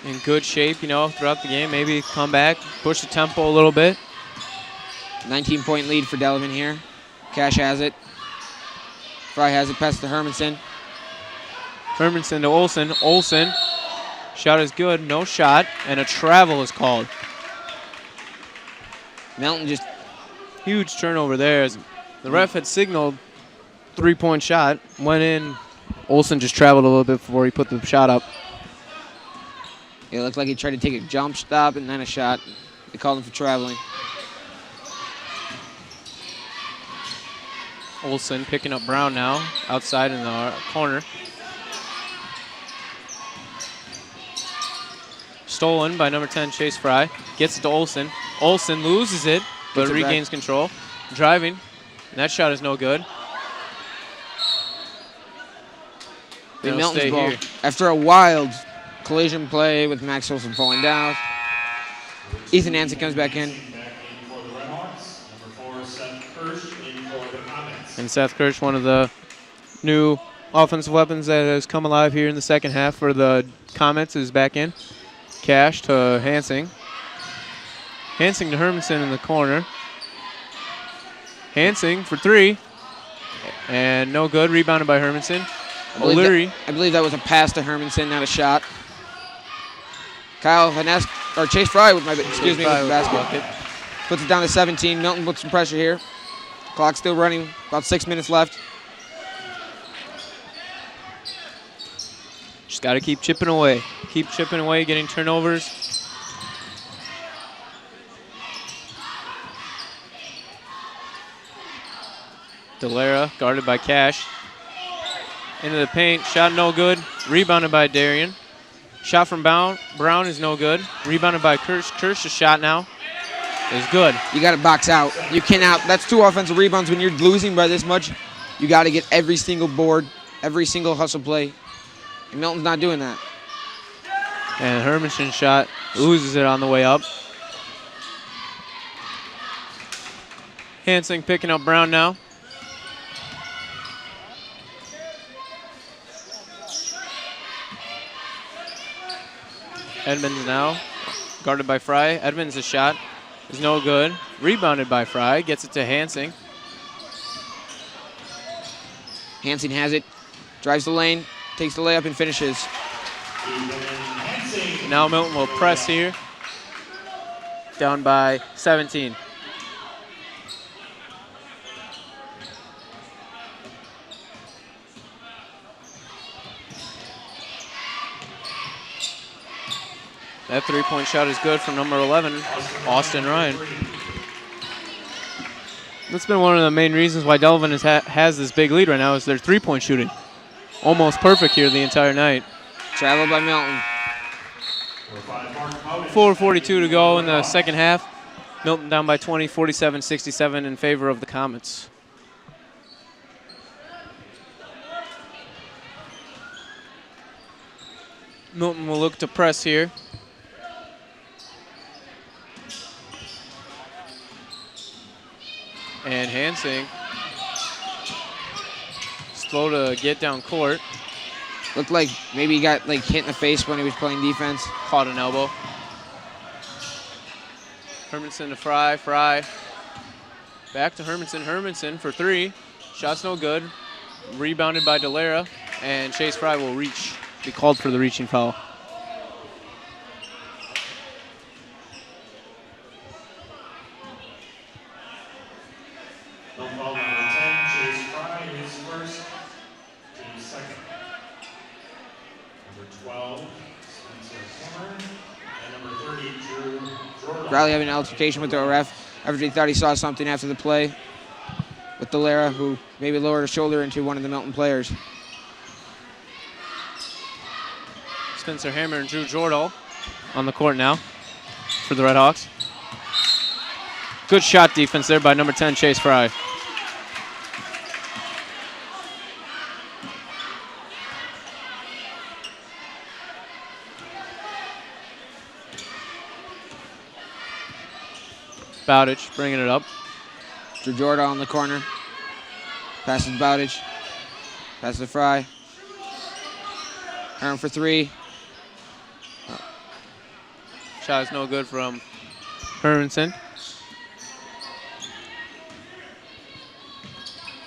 in good shape, throughout the game. Maybe come back, push the tempo a little bit. 19-point lead for Delavan here. Cash has it. Fry has it, pass to Hermanson. Hermanson to Olsen. Olsen, shot is good, no shot, and a travel is called. Milton just Huge turnover there. As the ref had signaled 3-point shot, went in. Olsen just traveled a little bit before he put the shot up. It looked like he tried to take a jump stop and then a shot. They called him for traveling. Olsen picking up Brown now, outside in the corner. Stolen by number 10, Chase Fry. Gets it to Olsen. Olsen loses it, but Gets it regains control. Driving, and that shot is no good. They'll Milton's stay ball. here. After a wild collision play with Max Olsen falling down, Ethan Hansen comes back in. Back in for the Redhawks. Number 4, Seth Kirsch in for the Comets. And Seth Kirsch, one of the new offensive weapons that has come alive here in the second half for the Comets, is back in. Cash to Hansing. Hansing to Hermanson in the corner. Hansing for 3. And no good. Rebounded by Hermanson. O'Leary. I believe that was a pass to Hermanson, not a shot. Kyle Vaness, or Chase Fry with my, excuse me, with the basket. Puts it down to 17. Milton puts some pressure here. Clock still running, about 6 minutes left. Just got to keep chipping away. Keep chipping away, getting turnovers. Delara guarded by Cash. Into the paint, shot no good. Rebounded by Darian. Shot from Brown is no good. Rebounded by Kirsch. Kirsch's shot now is good. You got to box out. You cannot. That's 2 offensive rebounds when you're losing by this much. You got to get every single board, every single hustle play. And Milton's not doing that. And Hermanson's shot loses it on the way up. Hansing picking up Brown now. Edmonds now, guarded by Fry. Edmonds' shot is no good. Rebounded by Fry, gets it to Hansing. Hansing has it, drives the lane, takes the layup and finishes. Now Milton will press here. Down by 17. That 3-point shot is good from number 11, Austin Ryan. That's been one of the main reasons why Delavan has this big lead right now is their 3-point shooting. Almost perfect here the entire night. Travel by Milton. 4:42 to go in the second half. Milton down by 20, 47-67 in favor of the Comets. Milton will look to press here. And Hansing, slow to get down court. Looked like maybe he got hit in the face when he was playing defense. Caught an elbow. Hermanson to Fry. Fry back to Hermanson. Hermanson for 3. Shot's no good. Rebounded by Delara. And Chase Fry will reach. Be called for the reaching foul. No foul, number 10, Chase Fry, his first, team second. Number 12, Spencer Cameron, and number 30, Drew Jordan. Riley having an altercation with the ref after he thought he saw something after the play with Delara, who maybe lowered a shoulder into one of the Milton players. Spencer Hammer and Drew Jordal on the court now for the Redhawks. Good shot defense there by number 10, Chase Fry. Bowditch bringing it up. Drew Jordan on the corner. Passes Bowditch. Passes to Fry. Herm for 3. Shot is no good from Hermanson.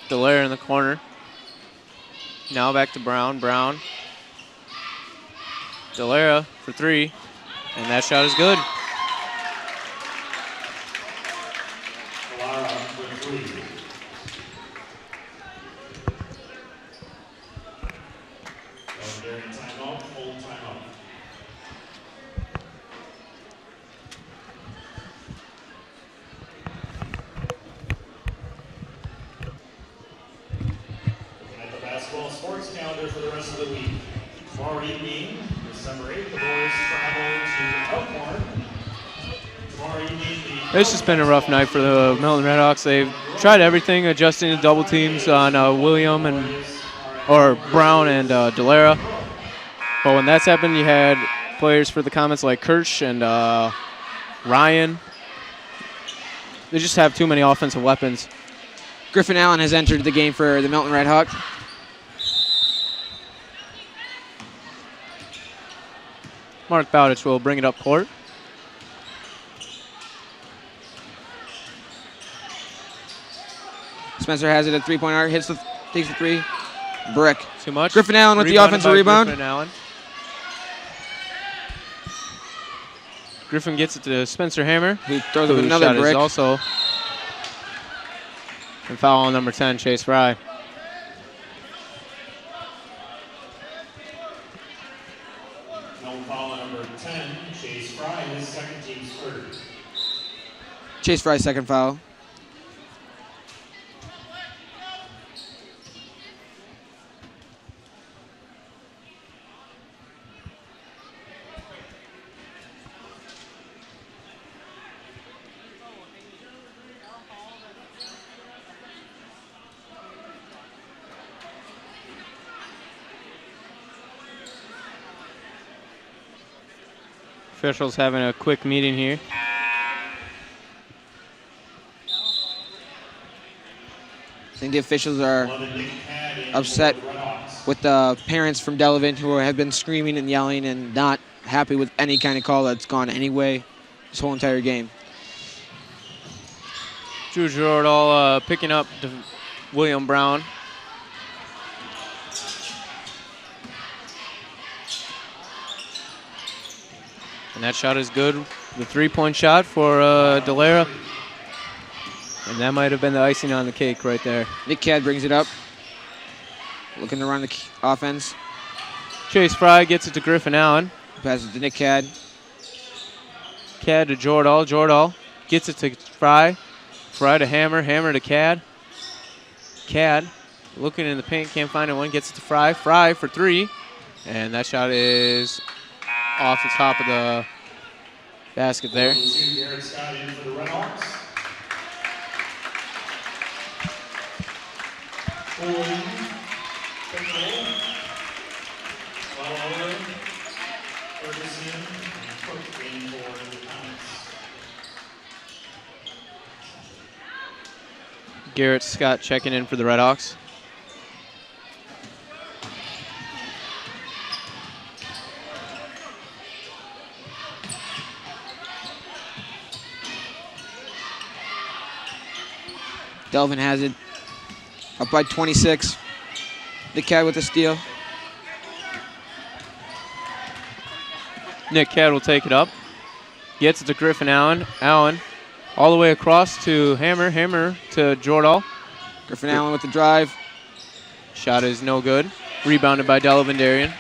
Delaire in the corner. Now back to Brown. Brown. Delaire for 3. And that shot is good. Delara for 3. During timeout, full timeout. Looking at the basketball sports calendar for the rest of the week. Tomorrow evening, December 8th, the boys travel to Elkhorn. Tomorrow evening, It's just been a rough night for the Milton Redhawks. They've tried everything, adjusting to double teams on William or Brown and Delaire. But when that's happened, you had players for the Comets like Kirsch and Ryan. They just have too many offensive weapons. Griffin Allen has entered the game for the Milton Redhawks. Mark Bowditch will bring it up court. Spencer has it at three-point arc, takes the 3. Brick. Too much. Griffin Allen with the Rebounded offensive by rebound. Griffin Allen. Griffin gets it to Spencer Hammer. He throws up Whose another shot brick. is also. And foul on number 10, Chase Fry. no foul on number 10, Chase Fry, his second team's third. Chase Fry's second foul. Officials having a quick meeting here. I think the officials are upset with the parents from Delavan who have been screaming and yelling and not happy with any kind of call that's gone anyway this whole entire game. Drew Jordahl picking up William Brown. And that shot is good. The 3-point shot for Delaire. And that might have been the icing on the cake right there. Nick Cadd brings it up. Looking to run the offense. Chase Fry gets it to Griffin Allen. Passes to Nick Cadd. Cadd to Jordahl. Jordahl gets it to Fry. Fry to Hammer. Hammer to Cadd. Cadd looking in the paint, can't find anyone. Gets it to Fry. Fry for 3. And that shot is off the top of the basket there. Garrett Scott in for the Redhawks. Pulling, Pickle, Waller, Ferguson, and Cook in for the Comets. Garrett Scott checking in for the Redhawks. Delvin has it. Up by 26. Nick Cadd with the steal. Nick Cadd will take it up. Gets it to Griffin Allen. Allen all the way across to Hammer. Hammer to Jordahl. Griffin Allen with the drive. Shot is no good. Rebounded by Delavan Darien.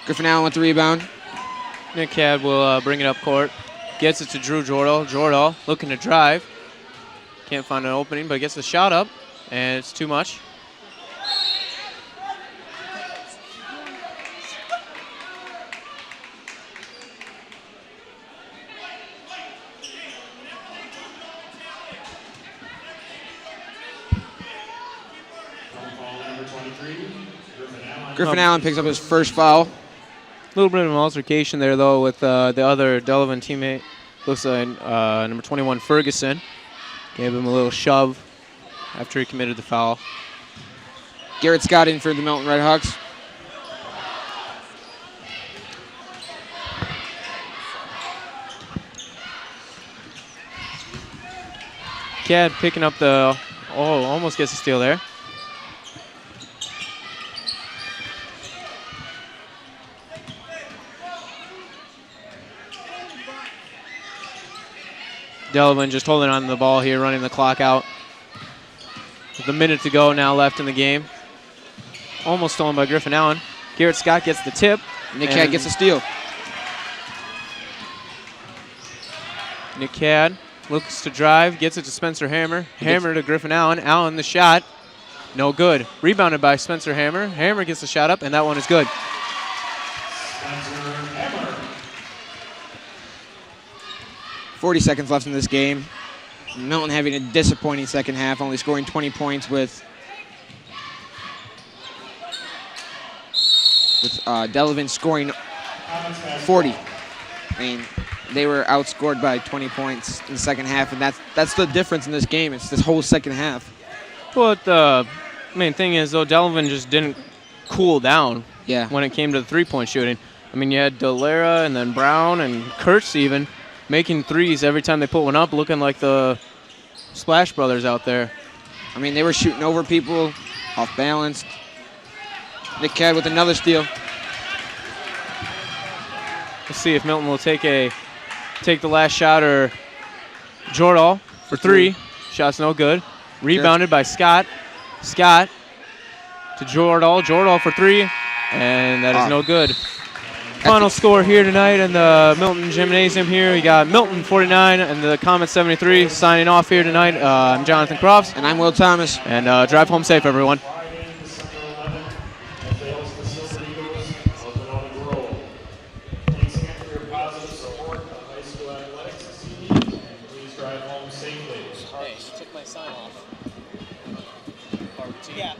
Griffin Allen with the rebound. Nick Cadd will bring it up court. Gets it to Drew Jordahl. Jordahl looking to drive. Can't find an opening, but gets the shot up, and it's too much. Griffin Allen picks up his first foul. A little bit of an altercation there, though, with the other Delavan teammate. Looks like number 21, Ferguson, gave him a little shove after he committed the foul. Garrett Scott in for the Milton Redhawks. Cad picking up the, almost gets a steal there. Delavan just holding on to the ball here, running the clock out. With a minute to go now left in the game. Almost stolen by Griffin Allen. Garrett Scott gets the tip. Nick Cad gets a steal. Nick Cad looks to drive, gets it to Spencer Hammer. Hammer to Griffin Allen. Allen the shot. No good. Rebounded by Spencer Hammer. Hammer gets the shot up, and that one is good. Spencer Hammer. 40 seconds left in this game. Milton having a disappointing second half, only scoring 20 points with Delavan scoring 40. I mean, they were outscored by 20 points in the second half, and that's the difference in this game. It's this whole second half. Well, the main thing is, though, Delavan just didn't cool down Yeah. when it came to the three-point shooting. I mean, you had Delara and then Brown and Kurtz even making threes every time they put one up, looking like the Splash Brothers out there. I mean, they were shooting over people, off balance. Nick Cad with another steal. Let's see if Milton will take the last shot or Jordahl for three. Shot's no good. Rebounded by Scott. Scott to Jordahl. Jordahl for three, and that is no good. Final score here tonight in the Milton Gymnasium here. We got Milton 49 and the Comets 73 signing off here tonight. I'm Jonathan Crofts. And I'm Will Thomas. And drive home safe, everyone. Friday, December 11th, as they host the Silver Eagles of Monona Grove. Thanks again for your positive support of high school athletics this evening, and please drive home safely. Hey, you took my sign off. Yeah.